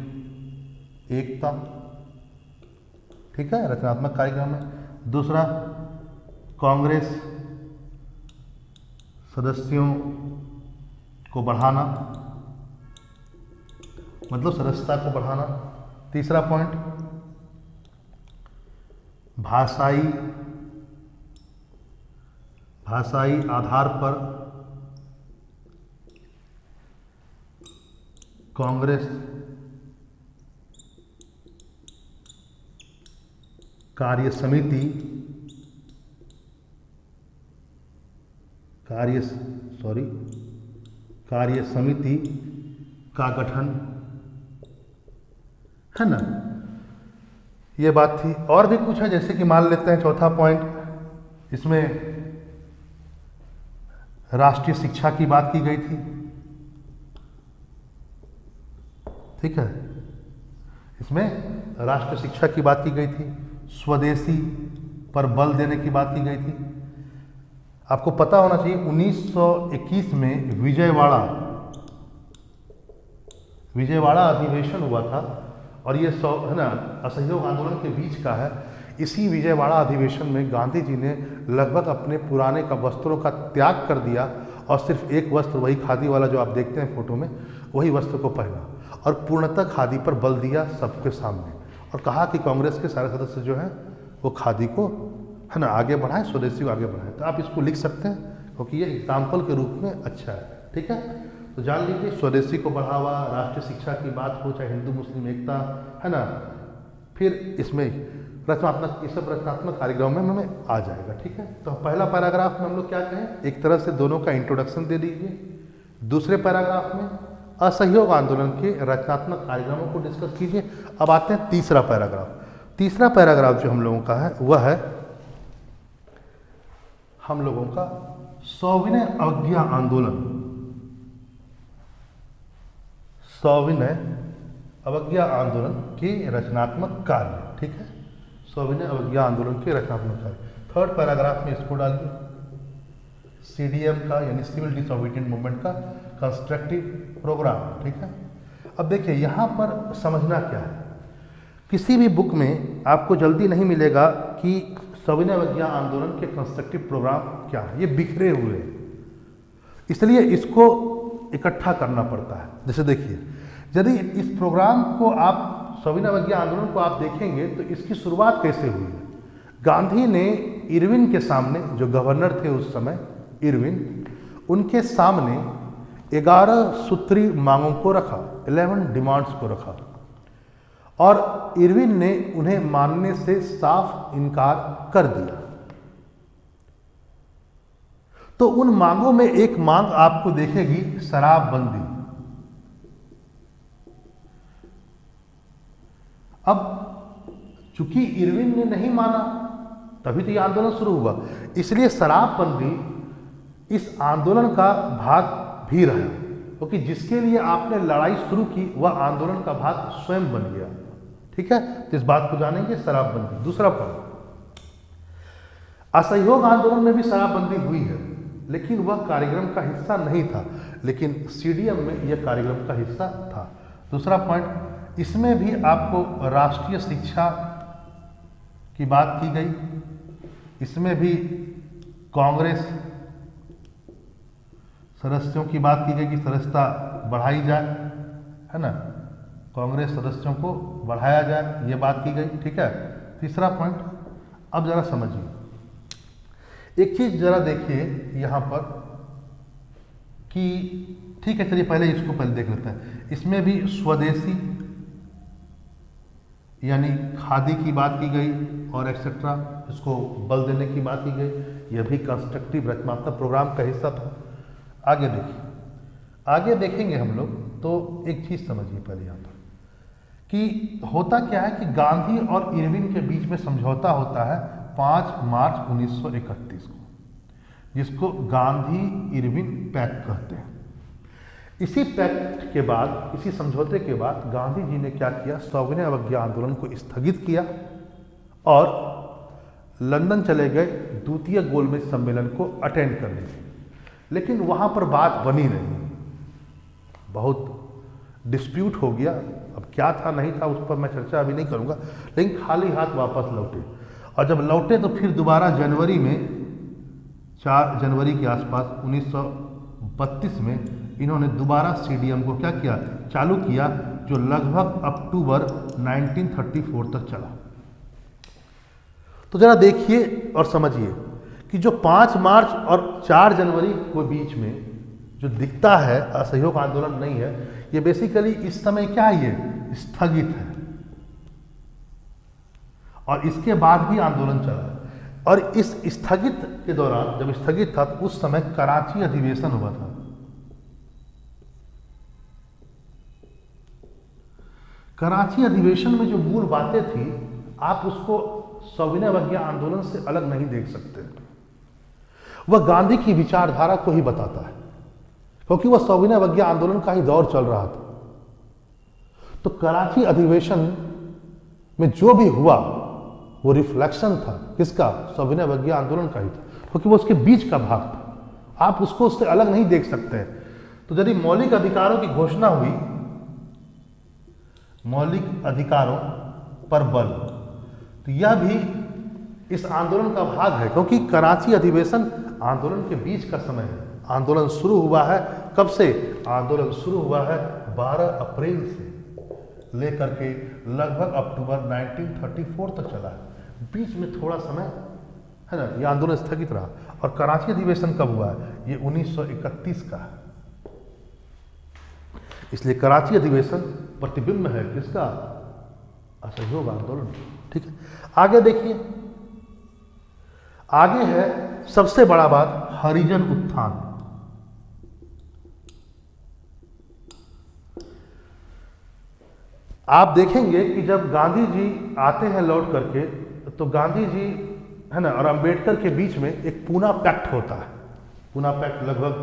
एकता, ठीक है, रचनात्मक कार्यक्रम में। दूसरा, कांग्रेस सदस्यों को बढ़ाना, मतलब सदस्यता को बढ़ाना। तीसरा पॉइंट, भाषाई आधार पर कांग्रेस कार्य समिति का गठन, है ना। ये बात थी। और भी कुछ है, जैसे कि मान लेते हैं चौथा पॉइंट, इसमें राष्ट्रीय शिक्षा की बात की गई थी, ठीक है, इसमें राष्ट्रीय शिक्षा की बात की गई थी। स्वदेशी पर बल देने की बात की गई थी। आपको पता होना चाहिए 1921 में विजयवाड़ा अधिवेशन हुआ था, और ये है ना असहयोग आंदोलन के बीच का है। इसी विजयवाड़ा अधिवेशन में गांधी जी ने लगभग अपने पुराने का वस्त्रों का त्याग कर दिया और सिर्फ एक वस्त्र, वही खादी वाला जो आप देखते हैं फोटो में, वही वस्त्र को पहना और पूर्णतः खादी पर बल दिया सबके सामने, और कहा कि कांग्रेस के सारे सदस्य जो हैं वो खादी को, है ना, आगे बढ़ाएं, स्वदेशी को आगे बढ़ाएं। तो आप इसको लिख सकते हैं क्योंकि ये एग्जाम्पल के रूप में अच्छा है, ठीक है। तो जान लीजिए, स्वदेशी को बढ़ावा, राष्ट्रीय शिक्षा की बात हो, चाहे हिंदू मुस्लिम एकता, है ना, फिर इसमें रचनात्मक, ये सब रचनात्मक कार्यक्रम में हमें आ जाएगा, ठीक है। तो पहला पैराग्राफ में हम लोग क्या कहें, एक तरह से दोनों का इंट्रोडक्शन दे दीजिए। दूसरे पैराग्राफ में असहयोग आंदोलन के रचनात्मक कार्यक्रमों को डिस्कस कीजिए। अब आते हैं तीसरा पैराग्राफ। तीसरा पैराग्राफ जो हम लोगों का है वह है हम लोगों का सविनय अवज्ञा आंदोलन, सविनय अवज्ञा आंदोलन के रचनात्मक कार्य, ठीक है, सविनय अवज्ञा आंदोलन के रचनात्मक कार्य। थर्ड पैराग्राफ में इसको डालिए, सीडीएम का यानी सिविल डिसोबीडिएंट मूवमेंट का कंस्ट्रक्टिव प्रोग्राम, ठीक है। अब देखिए यहाँ पर समझना क्या है, किसी भी बुक में आपको जल्दी नहीं मिलेगा कि सविनय अवज्ञा आंदोलन के कंस्ट्रक्टिव प्रोग्राम क्या है, ये बिखरे हुए हैं, इसलिए इसको इकट्ठा करना पड़ता है। जैसे देखिए, यदि इस प्रोग्राम को आप, सविनय अवज्ञा आंदोलन को आप देखेंगे तो इसकी शुरुआत कैसे हुई है। गांधी ने इरविन के सामने, जो गवर्नर थे उस समय, इरविन, उनके सामने 11 सूत्री मांगों को रखा, 11 डिमांड्स को रखा, और इरविन ने उन्हें मानने से साफ इनकार कर दिया। तो उन मांगों में एक मांग आपको देखेगी शराबबंदी। अब चूंकि इरविन ने नहीं माना, तभी तो ये आंदोलन शुरू हुआ, इसलिए शराबबंदी इस आंदोलन का भाग भी रहा, क्योंकि जिसके लिए आपने लड़ाई शुरू की वह आंदोलन का भाग स्वयं बन गया, ठीक है। तो इस बात को जानेंगे, शराबबंदी। दूसरा पॉइंट, असहयोग आंदोलन में भी शराबबंदी हुई है, लेकिन वह कार्यक्रम का हिस्सा नहीं था, लेकिन सीडीएम में यह कार्यक्रम का हिस्सा था। दूसरा पॉइंट, इसमें भी आपको राष्ट्रीय शिक्षा की बात की गई, इसमें भी कांग्रेस सदस्यों की बात की गई कि सदस्यता बढ़ाई जाए, है ना, कांग्रेस सदस्यों को बढ़ाया जाए, ये बात की गई, ठीक है। तीसरा पॉइंट, अब जरा समझिए, एक चीज जरा देखिए यहाँ पर कि, ठीक है, चलिए पहले इसको पहले देख लेते हैं। इसमें भी स्वदेशी यानी खादी की बात की गई और एक्सेट्रा, इसको बल देने की बात की गई, यह भी कंस्ट्रक्टिव रचनात्मक प्रोग्राम का हिस्सा था। आगे देखिए, आगे देखेंगे हम लोग तो एक चीज समझिए पहले यहाँ पर कि होता क्या है कि गांधी और इरविन के बीच में समझौता होता है 5 मार्च 1931 को, जिसको गांधी इरविन पैक्ट कहते हैं। इसी पैक्ट के बाद, इसी समझौते के बाद गांधी जी ने क्या किया, सविनय अवज्ञा आंदोलन को स्थगित किया और लंदन चले गए द्वितीय गोलमेज सम्मेलन को अटेंड करने के लिए। लेकिन वहाँ पर बात बनी नहीं, बहुत डिस्प्यूट हो गया। अब क्या था नहीं था उस पर मैं चर्चा अभी नहीं करूँगा, लेकिन खाली हाथ वापस लौटे। और जब लौटे तो फिर दोबारा जनवरी में, 4 जनवरी के आसपास 1932 में इन्होंने दोबारा सीडीएम को क्या किया, चालू किया, जो लगभग अक्टूबर 1934 तक चला। तो जरा देखिए और समझिए कि जो 5 मार्च और 4 जनवरी के बीच में जो दिखता है असहयोग आंदोलन नहीं है, ये बेसिकली इस समय क्या है, ये स्थगित है। और इसके बाद भी आंदोलन चला। और इस स्थगित के दौरान, जब स्थगित था तो उस समय कराची अधिवेशन हुआ था। कराची अधिवेशन में जो मूल बातें थी, आप उसको सविनय अवज्ञा आंदोलन से अलग नहीं देख सकते। वह गांधी की विचारधारा को ही बताता है, क्योंकि वह सविनय अवज्ञा आंदोलन का ही दौर चल रहा था। तो कराची अधिवेशन में जो भी हुआ वो रिफ्लेक्शन था किसका, सविनय अवज्ञा आंदोलन का ही था, क्योंकि वो उसके बीच का भाग था। आप उसको उससे अलग नहीं देख सकते। तो यदि मौलिक अधिकारों की घोषणा हुई, मौलिक अधिकारों पर बल, तो यह भी इस आंदोलन का भाग है, क्योंकि कराची अधिवेशन आंदोलन के बीच का समय है। आंदोलन शुरू हुआ है कब से, आंदोलन शुरू हुआ है 12 अप्रैल से लेकर के लगभग अक्टूबर 1934 तक चला है। बीच में थोड़ा समय है ना, ये आंदोलन स्थगित रहा। और कराची अधिवेशन कब हुआ है, ये 1931 का है। इसलिए कराची अधिवेशन प्रतिबिंब है किसका, असहयोग आंदोलन। ठीक है, आगे देखिए, आगे है सबसे बड़ा बात, हरिजन उत्थान। आप देखेंगे कि जब गांधी जी आते हैं लौट करके, तो गांधी जी है ना और अंबेडकर के बीच में एक पूना पैक्ट होता है। पूना पैक्ट लगभग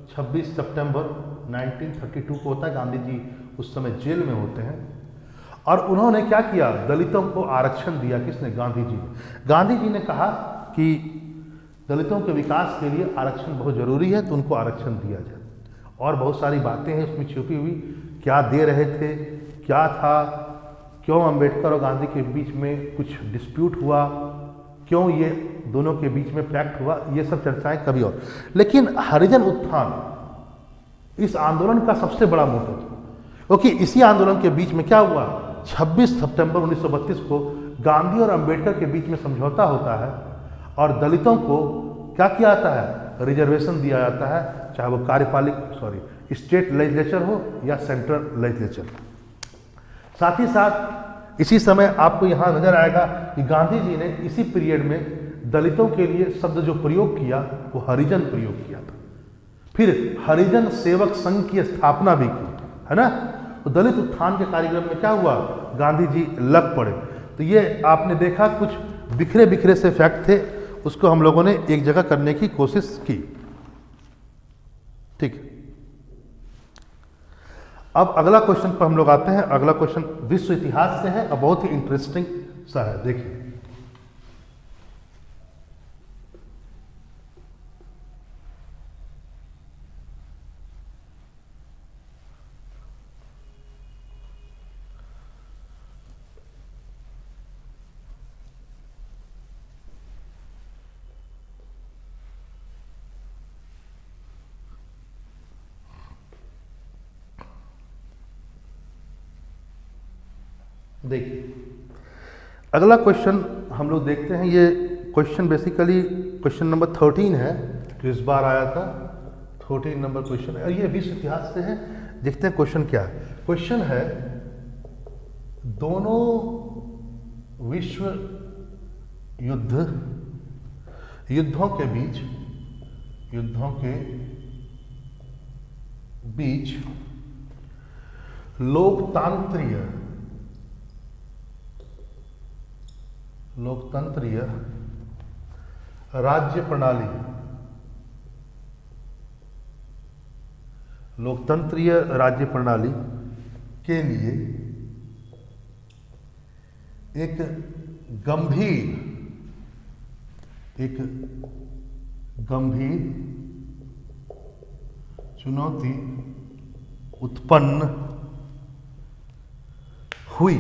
26 सितंबर 1932 को होता है। गांधी जी उस समय जेल में होते हैं और उन्होंने क्या किया, दलितों को आरक्षण दिया। किसने, गांधी जी ने। गांधी जी ने कहा कि दलितों के विकास के लिए आरक्षण बहुत जरूरी है, तो उनको आरक्षण दिया जाए। और बहुत सारी बातें हैं उसमें छुपी हुई, क्या दे रहे थे, क्या था, क्यों अंबेडकर और गांधी के बीच में कुछ डिस्प्यूट हुआ, क्यों ये दोनों के बीच में पैक्ट हुआ, ये सब चर्चाएं कभी और। लेकिन हरिजन उत्थान इस आंदोलन का सबसे बड़ा मोटो था, क्योंकि इसी आंदोलन के बीच में क्या हुआ, 26 सितंबर 1932 को गांधी और अंबेडकर के बीच में समझौता होता है और दलितों को क्या किया जाता है, रिजर्वेशन दिया जाता है, चाहे वो स्टेट लेजिस्लेचर हो या सेंट्रल लेजिस्लेचर। साथ ही साथ इसी समय आपको यहाँ नजर आएगा कि गांधी जी ने इसी पीरियड में दलितों के लिए शब्द जो प्रयोग किया वो हरिजन प्रयोग किया था। फिर हरिजन सेवक संघ की स्थापना भी की, है ना। तो दलित उत्थान के कार्यक्रम में क्या हुआ, गांधी जी लग पड़े। तो ये आपने देखा कुछ बिखरे बिखरे से फैक्ट थे, उसको हम लोगों ने एक जगह करने की कोशिश की। ठीक है, अब अगला क्वेश्चन पर हम लोग आते हैं। अगला क्वेश्चन विश्व इतिहास से है और बहुत ही इंटरेस्टिंग सा है। देखिए, अगला क्वेश्चन हम लोग देखते हैं। ये क्वेश्चन बेसिकली क्वेश्चन नंबर 13 है, जो इस बार आया था। 13 नंबर क्वेश्चन है और ये विश्व इतिहास से है। देखते हैं क्वेश्चन क्या है। क्वेश्चन है, दोनों विश्व युद्धों के बीच लोकतंत्रीय लोकतंत्रीय राज्य प्रणाली के लिए एक गंभीर चुनौती उत्पन्न हुई।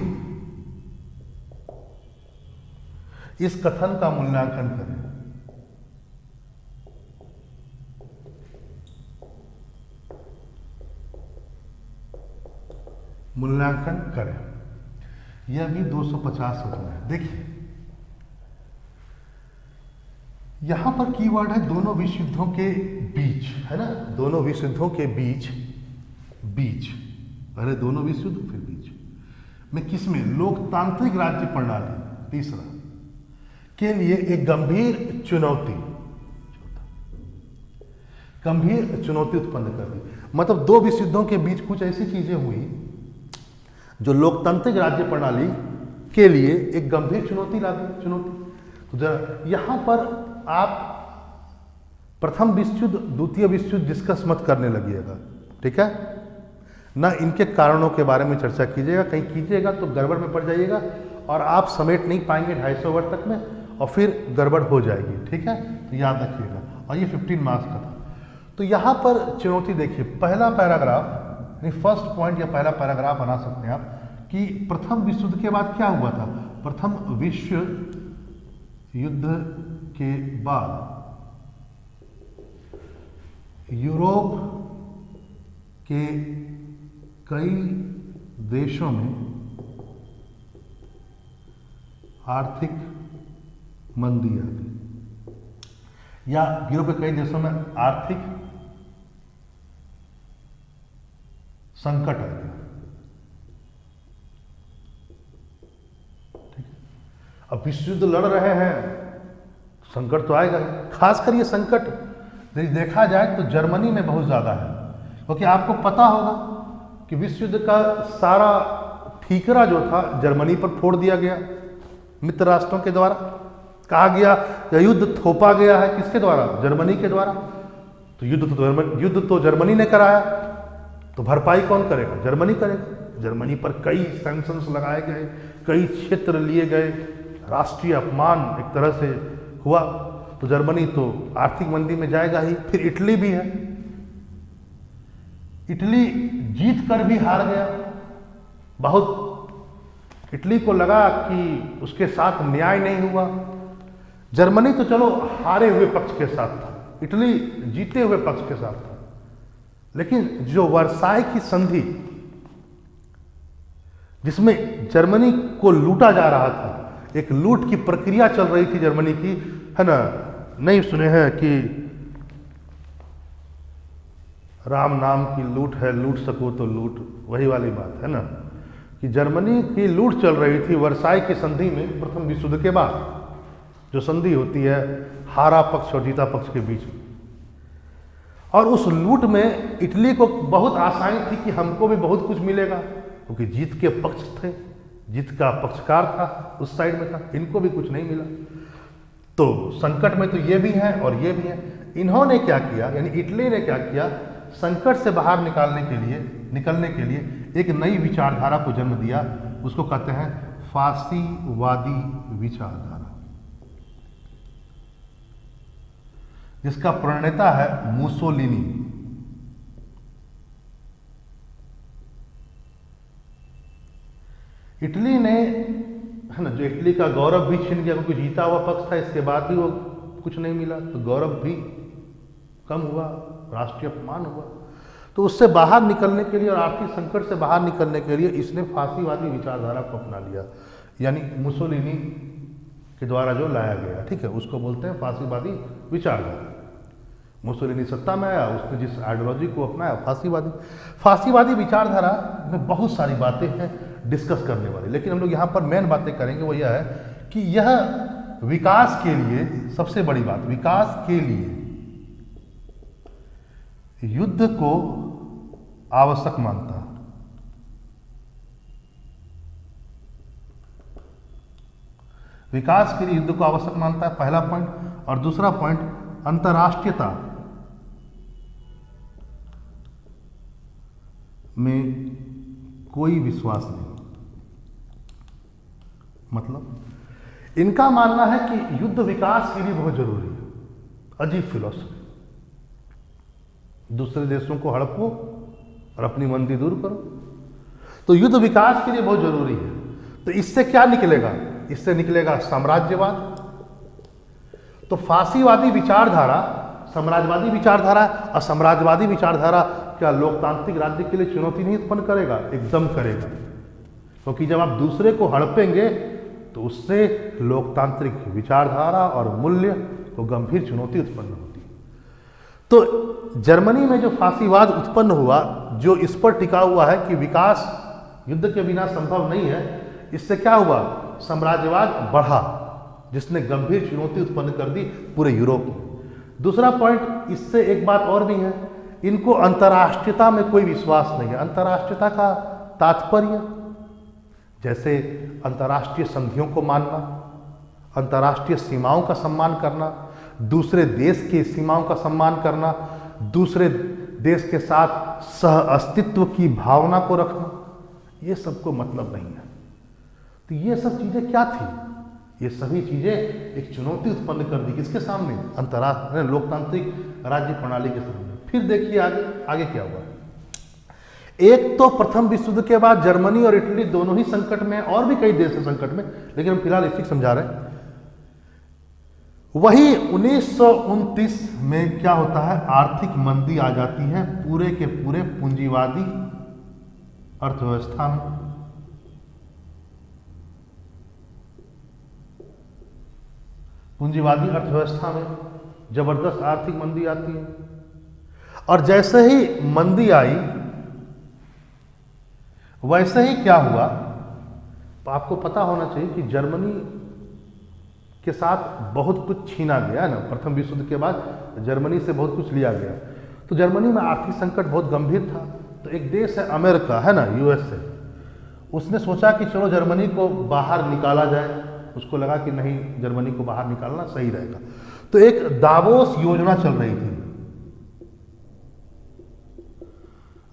इस कथन का मूल्यांकन करें। मूल्यांकन करें। यह भी 250 होना है। देखिए यहां पर कीवर्ड है दोनों विश्व युद्धों के बीच, है ना, दोनों विश्व युद्धों के बीच पहले दोनों विश्व युद्ध फिर बीच में किसमें, लोकतांत्रिक राज्य प्रणाली तीसरा के लिए एक गंभीर चुनौती उत्पन्न कर दी। मतलब दो विश्व युद्धों के बीच कुछ ऐसी चीजें हुई जो लोकतांत्रिक राज्य प्रणाली के लिए एक गंभीर चुनौती ला दी। तो जरा यहां पर आप प्रथम विश्व युद्ध द्वितीय विश्व युद्ध डिस्कस मत करने लगिएगा, ठीक है ना। इनके कारणों के बारे में चर्चा कीजिएगा, कहीं कीजिएगा तो गड़बड़ में पड़ जाइएगा और आप समेट नहीं पाएंगे 250 वर्ड तक में और फिर गड़बड़ हो जाएगी, ठीक है। तो याद रखिएगा। और ये 15 मार्क्स का था। तो यहाँ पर चुनौती देखिए, पहला पैराग्राफ फर्स्ट पॉइंट या पहला पैराग्राफ बना सकते हैं आप कि प्रथम विश्व युद्ध के बाद क्या हुआ था। प्रथम विश्व युद्ध के बाद यूरोप के कई देशों में आर्थिक मंदी आ गई, या यूरोप के कई देशों में आर्थिक संकट आ गया। ठीक है, अब विश्व युद्ध लड़ रहे हैं, संकट तो आएगा ही। खासकर ये संकट देखा जाए तो जर्मनी में बहुत ज्यादा है, क्योंकि आपको पता होगा कि विश्व युद्ध का सारा ठीकरा जो था जर्मनी पर फोड़ दिया गया मित्र राष्ट्रों के द्वारा। कहा गया यह युद्ध थोपा गया है, किसके द्वारा, जर्मनी के द्वारा। तो युद्ध तो जर्मनी ने कराया, तो भरपाई कौन करेगा, जर्मनी करेगा। जर्मनी पर कई सैंक्शंस लगाए गए, कई क्षेत्र लिए गए, राष्ट्रीय अपमान एक तरह से हुआ। तो जर्मनी तो आर्थिक मंदी में जाएगा ही। फिर इटली भी है, इटली जीत कर भी हार गया। बहुत इटली को लगा कि उसके साथ न्याय नहीं हुआ। जर्मनी तो चलो हारे हुए पक्ष के साथ था, इटली जीते हुए पक्ष के साथ था। लेकिन जो वर्साई की संधि जिसमें जर्मनी को लूटा जा रहा था, एक लूट की प्रक्रिया चल रही थी जर्मनी की, है ना। नहीं सुने हैं कि राम नाम की लूट है, लूट सको तो लूट, वही वाली बात है ना, कि जर्मनी की लूट चल रही थी वर्साई की संधि में प्रथम विश्व युद्ध के बाद। जो संधि होती है हारा पक्ष और जीता पक्ष के बीच, और उस लूट में इटली को बहुत आसानी थी कि हमको भी बहुत कुछ मिलेगा, क्योंकि जीत के पक्ष थे, जीत का पक्षकार था, उस साइड में था। इनको भी कुछ नहीं मिला। तो संकट में तो ये भी है और ये भी है। इन्होंने क्या किया, यानी इटली ने क्या किया, संकट से बाहर निकलने के लिए एक नई विचारधारा को जन्म दिया। उसको कहते हैं फासीवादी विचारधारा, जिसका प्रणेता है मुसोलिनी। इटली ने, है ना, जो इटली का गौरव भी छीन गया, क्योंकि जीता हुआ पक्ष था, इसके बाद भी वो कुछ नहीं मिला, तो गौरव भी कम हुआ, राष्ट्रीय अपमान हुआ। तो उससे बाहर निकलने के लिए और आर्थिक संकट से बाहर निकलने के लिए इसने फासीवादी विचारधारा को अपना लिया, यानी मुसोलिनी के द्वारा जो लाया गया, ठीक है, उसको बोलते हैं फासीवादी विचारधारा। मुसोलिनी सत्ता में आया, उसने जिस आइडियोलॉजी को अपनाया, फासीवादी विचारधारा में बहुत सारी बातें हैं डिस्कस करने वाली, लेकिन हम लोग यहाँ पर मेन बातें करेंगे वो यह है कि यह विकास के लिए, सबसे बड़ी बात, विकास के लिए युद्ध को आवश्यक मानता है। विकास के लिए युद्ध को आवश्यक मानता है, पहला पॉइंट। और दूसरा पॉइंट, अंतर्राष्ट्रीयता में कोई विश्वास नहीं। मतलब इनका मानना है कि युद्ध विकास के लिए बहुत जरूरी है। अजीब फिलॉसफी। दूसरे देशों को हड़पो और अपनी मंदी दूर करो, तो युद्ध विकास के लिए बहुत जरूरी है। तो इससे क्या निकलेगा? इससे निकलेगा साम्राज्यवाद। तो फांसीवादी विचारधारा, साम्राज्यवादी विचारधारा और साम्राज्यवादी विचारधारा क्या लोकतांत्रिक राज्य के लिए चुनौती नहीं उत्पन्न करेगा? एकदम करेगा। क्योंकि जब आप दूसरे को हड़पेंगे तो उससे लोकतांत्रिक विचारधारा और मूल्य को गंभीर चुनौती उत्पन्न होती है। तो जर्मनी में जो फांसीवाद उत्पन्न हुआ, जो इस पर टिका हुआ है कि विकास युद्ध के बिना संभव नहीं है, इससे क्या हुआ? साम्राज्यवाद बढ़ा, जिसने गंभीर चुनौती उत्पन्न कर दी पूरे यूरोप में। दूसरा पॉइंट, इससे एक बात और भी है, इनको अंतर्राष्ट्रीयता में कोई विश्वास नहीं है। अंतर्राष्ट्रीयता का तात्पर्य जैसे अंतर्राष्ट्रीय संधियों को मानना, अंतर्राष्ट्रीय सीमाओं का सम्मान करना, दूसरे देश की सीमाओं का सम्मान करना, दूसरे देश के साथ सह अस्तित्व की भावना को रखना, ये सबको मतलब नहीं है। तो ये सब चीजें क्या थी? ये सभी चीजें एक चुनौती उत्पन्न कर दी किसके सामने? अंतर्राष्ट्रीय लोकतांत्रिक राज्य प्रणाली के सामने। फिर देखिए आगे क्या हुआ। एक तो प्रथम विश्व युद्ध के बाद जर्मनी और इटली दोनों ही संकट में, और भी कई देश हैं संकट में, लेकिन हम फिलहाल इसी समझा रहे हैं। वही 1929 में क्या होता है? आर्थिक मंदी आ जाती है पूरे के पूरे पूंजीवादी अर्थव्यवस्था में। पूंजीवादी अर्थव्यवस्था में जबरदस्त आर्थिक मंदी आती है। और जैसे ही मंदी आई, वैसे ही क्या हुआ? तो आपको पता होना चाहिए कि जर्मनी के साथ बहुत कुछ छीना गया है ना। प्रथम विश्व युद्ध के बाद जर्मनी से बहुत कुछ लिया गया। तो जर्मनी में आर्थिक संकट बहुत गंभीर था। तो एक देश है अमेरिका, है ना, यूएसए, उसने सोचा कि चलो जर्मनी को बाहर निकाला जाए। उसको लगा कि नहीं, जर्मनी को बाहर निकालना सही रहेगा। तो एक दावोस योजना चल रही थी।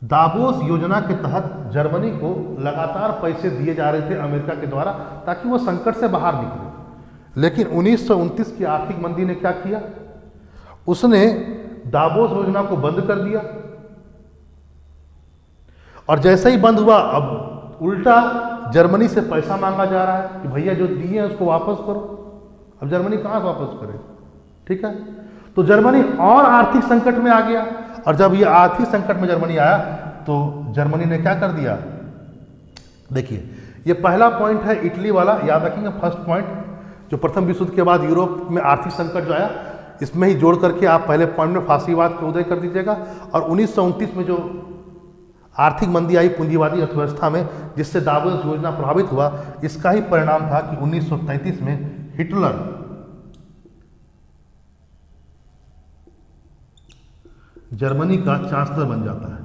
दावोस योजना के तहत जर्मनी को लगातार पैसे दिए जा रहे थे अमेरिका के द्वारा, ताकि वो संकट से बाहर निकले। लेकिन 1929 की आर्थिक मंदी ने क्या किया? उसने दावोस योजना को बंद कर दिया। और जैसे ही बंद हुआ, अब उल्टा जर्मनी से पैसा मांगा जा रहा है कि भैया जो दिए हैं उसको वापस करो। अब जर्मनी कहां से वापस करे? ठीक है, तो जर्मनी और आर्थिक संकट में आ गया। और जब ये आर्थिक संकट में जर्मनी आया तो जर्मनी ने क्या कर दिया? देखिए, ये पहला पॉइंट है इटली वाला, याद रखेंगे। फर्स्ट पॉइंट जो प्रथम विश्व युद्ध के बाद यूरोप में आर्थिक संकट जो आया, इसमें ही जोड़ करके आप पहले पॉइंट में फांसीवाद को उदय कर दीजिएगा। और 1929 में जो आर्थिक मंदी आई पूंजीवादी अर्थव्यवस्था में, जिससे दावोस योजना प्रभावित हुआ, इसका ही परिणाम था कि 1933 में हिटलर जर्मनी का चांसलर बन जाता है।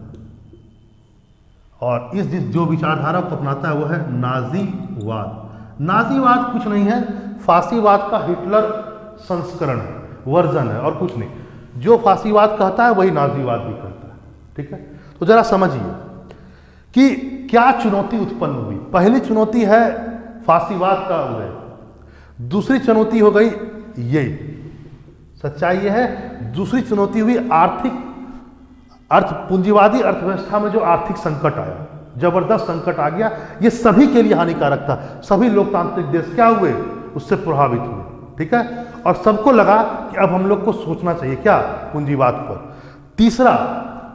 और इस जो विचारधारा को अपनाता है वो है नाजीवाद। नाजीवाद कुछ नहीं है, फांसीवाद का हिटलर संस्करण है, वर्जन है, और कुछ नहीं। जो फांसीवाद कहता है वही नाजीवाद भी कहता है। ठीक है, तो जरा समझिए कि क्या चुनौती उत्पन्न हुई। पहली चुनौती है फांसीवाद का उदय, दूसरी चुनौती हो गई ये, सच्चाई ये है। दूसरी चुनौती हुई पूंजीवादी अर्थव्यवस्था में जो आर्थिक संकट आया, जबरदस्त संकट आ गया। ये सभी के लिए हानिकारक था। सभी लोकतांत्रिक देश क्या हुए? उससे प्रभावित हुए। ठीक है, और सबको लगा कि अब हम लोग को सोचना चाहिए क्या? पूंजीवाद पर।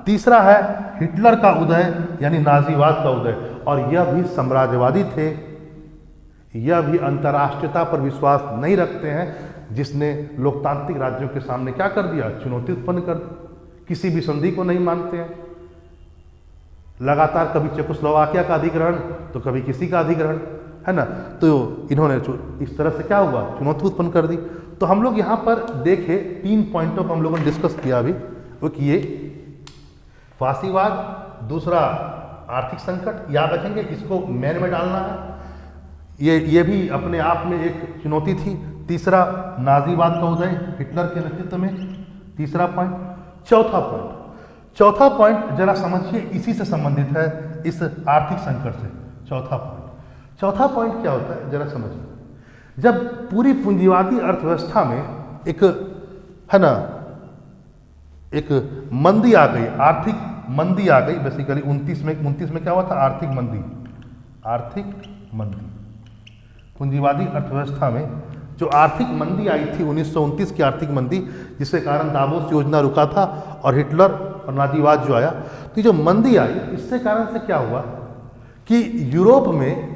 तीसरा है हिटलर का उदय, यानी नाजीवाद का उदय। और यह भी साम्राज्यवादी थे, यह भी अंतर्राष्ट्रीयता पर विश्वास नहीं रखते हैं, जिसने लोकतांत्रिक राज्यों के सामने क्या कर दिया? चुनौती उत्पन्न कर दी। किसी भी संधि को नहीं मानते हैं। लगातार कभी चेकोस्लोवाकिया का अधिग्रहण तो कभी किसी का अधिग्रहण, है ना। तो इन्होंने इस तरह से क्या हुआ? चुनौती उत्पन्न कर दी। तो हम लोग यहाँ पर देखे 3 पॉइंटों को हम लोगों ने डिस्कस किया अभी। वो किए फांसीवाद, दूसरा आर्थिक संकट, याद रखेंगे इसको मैन में डालना है, ये भी अपने आप में एक चुनौती थी। तीसरा नाजीवाद का उदय हिटलर के नेतृत्व में, तीसरा पॉइंट। चौथा पॉइंट जरा समझिए, इसी से संबंधित है, इस आर्थिक संकट से। चौथा पॉइंट क्या होता है जरा समझिए। जब पूरी पूंजीवादी अर्थव्यवस्था में एक है ना एक मंदी आ गई, आर्थिक मंदी आ गई, बेसिकली 29 में क्या हुआ था? आर्थिक मंदी। पूंजीवादी अर्थव्यवस्था में जो आर्थिक मंदी आई थी 1929 की आर्थिक मंदी, जिसके कारण दावोस योजना रुका था और हिटलर और नाजीवाद जो आया, तो ये जो मंदी आई, इससे कारण से क्या हुआ कि यूरोप में,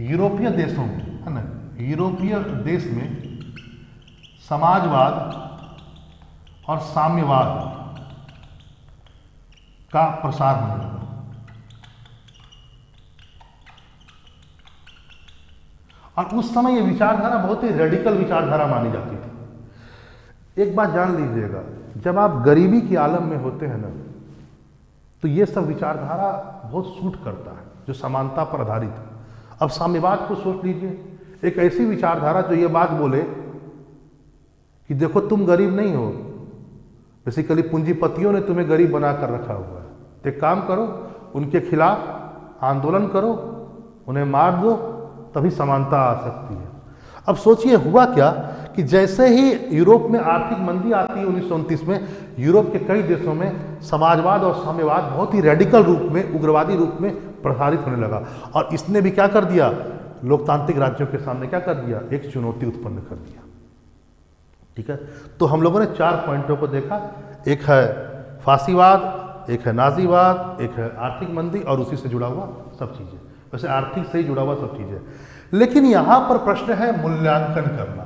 यूरोपीय देशों में, है ना, यूरोपीय देश में समाजवाद और साम्यवाद का प्रसार होने लगा। और उस समय ये विचारधारा बहुत ही रेडिकल विचारधारा मानी जाती थी। एक बात जान लीजिएगा, जब आप गरीबी के आलम में होते हैं ना, तो ये सब विचारधारा बहुत सूट करता है, जो समानता पर आधारित है। अब साम्यवाद को सोच लीजिए, एक ऐसी विचारधारा जो ये बात बोले कि देखो तुम गरीब नहीं हो, बेसिकली पूंजीपतियों ने तुम्हें गरीब बनाकर रखा हुआ है, तो एक काम करो, उनके खिलाफ आंदोलन करो, उन्हें मार दो, तभी समानता आ सकती है। अब सोचिए हुआ क्या कि जैसे ही यूरोप में आर्थिक मंदी आती है 1929 में, यूरोप के कई देशों में समाजवाद और साम्यवाद बहुत ही रेडिकल रूप में, उग्रवादी रूप में प्रसारित होने लगा। और इसने भी क्या कर दिया? लोकतांत्रिक राज्यों के सामने क्या कर दिया? एक चुनौती उत्पन्न कर दिया। ठीक है, तो हम लोगों ने 4 पॉइंटों को देखा। एक है फासीवाद, एक है नाजीवाद, एक है आर्थिक मंदी और उसी से जुड़ा हुआ सब चीजें। वैसे आर्थिक से ही जुड़ा हुआ सब चीजें, लेकिन यहां पर प्रश्न है मूल्यांकन करना।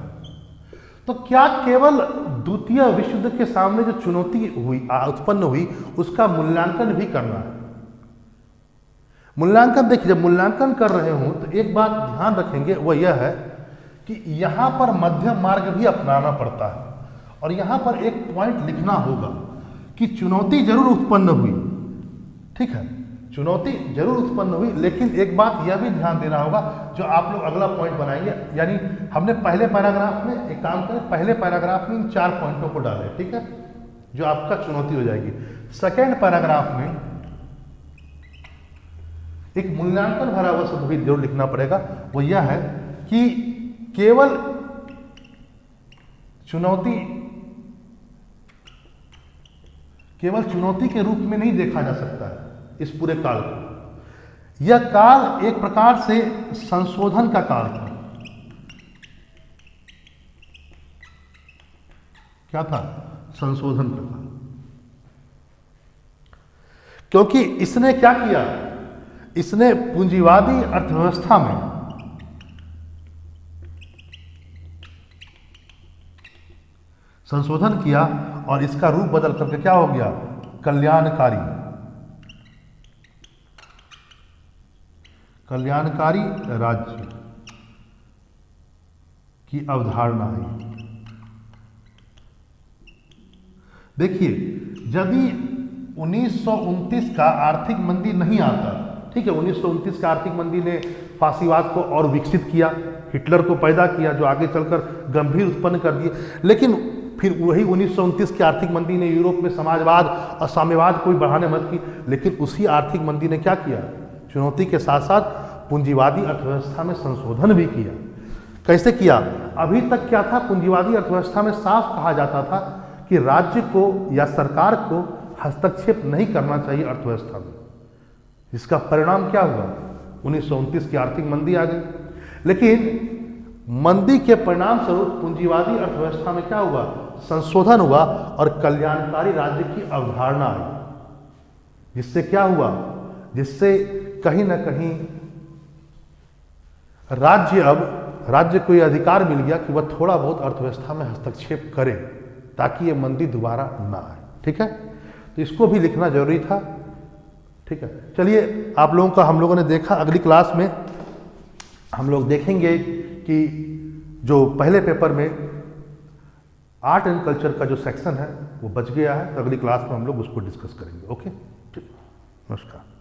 तो क्या केवल द्वितीय विश्व युद्ध के सामने जो चुनौती हुई, उत्पन्न हुई, उसका मूल्यांकन भी करना है? मूल्यांकन देखिए, जब मूल्यांकन कर रहे हो तो एक बात ध्यान रखेंगे, वह यह है कि यहां पर मध्यम मार्ग भी अपनाना पड़ता है। और यहां पर एक पॉइंट लिखना होगा कि चुनौती जरूर उत्पन्न हुई, ठीक है, चुनौती जरूर उत्पन्न हुई, लेकिन एक बात यह भी ध्यान देना होगा, जो आप लोग अगला पॉइंट बनाएंगे, यानी हमने पहले पैराग्राफ में एक काम करें, पहले पैराग्राफ में इन 4 पॉइंटों को डालें, ठीक है, जो आपका चुनौती हो जाएगी। सेकेंड पैराग्राफ में एक मूल्यांकन भरा हुआ शब्द भी जरूर लिखना पड़ेगा, वो यह है कि केवल चुनौती के रूप में नहीं देखा जा सकता है इस पूरे काल को। यह काल एक प्रकार से संशोधन का काल था। क्या था? संशोधन का काल। क्योंकि इसने क्या किया? इसने पूंजीवादी अर्थव्यवस्था में संशोधन किया और इसका रूप बदल करके क्या हो गया? कल्याणकारी राज्य की अवधारणा है। देखिए, यदि 1929 का आर्थिक मंदी नहीं आता, ठीक है, 1929 का आर्थिक मंदी ने फासीवाद को और विकसित किया, हिटलर को पैदा किया, जो आगे चलकर गंभीर उत्पन्न कर दिए, लेकिन फिर वही 1929 की आर्थिक मंदी ने यूरोप में समाजवाद और साम्यवाद को भी बढ़ाने मदद की। लेकिन उसी आर्थिक मंदी ने क्या किया? चुनौती के साथ साथ पूंजीवादी अर्थव्यवस्था में संशोधन भी किया। कैसे किया? अभी तक क्या था? पूंजीवादी अर्थव्यवस्था में साफ कहा जाता था कि राज्य को या सरकार को हस्तक्षेप नहीं करना चाहिए अर्थव्यवस्था में। जिसका परिणाम क्या हुआ? 1929 की आर्थिक मंदी आ गई। लेकिन मंदी के परिणाम स्वरूप पूंजीवादी अर्थव्यवस्था में क्या हुआ? संशोधन हुआ और कल्याणकारी राज्य की अवधारणा आई। जिससे क्या हुआ? जिससे कहीं ना कहीं राज्य को यह अधिकार मिल गया कि वह थोड़ा बहुत अर्थव्यवस्था में हस्तक्षेप करे, ताकि ये मंदी दोबारा ना आए। ठीक है, तो इसको भी लिखना जरूरी था। ठीक है, चलिए आप लोगों का हम लोगों ने देखा। अगली क्लास में हम लोग देखेंगे कि जो पहले पेपर में आर्ट एंड कल्चर का जो सेक्शन है वो बच गया है, तो अगली क्लास में हम लोग उसको डिस्कस करेंगे। ओके, ठीक, नमस्कार।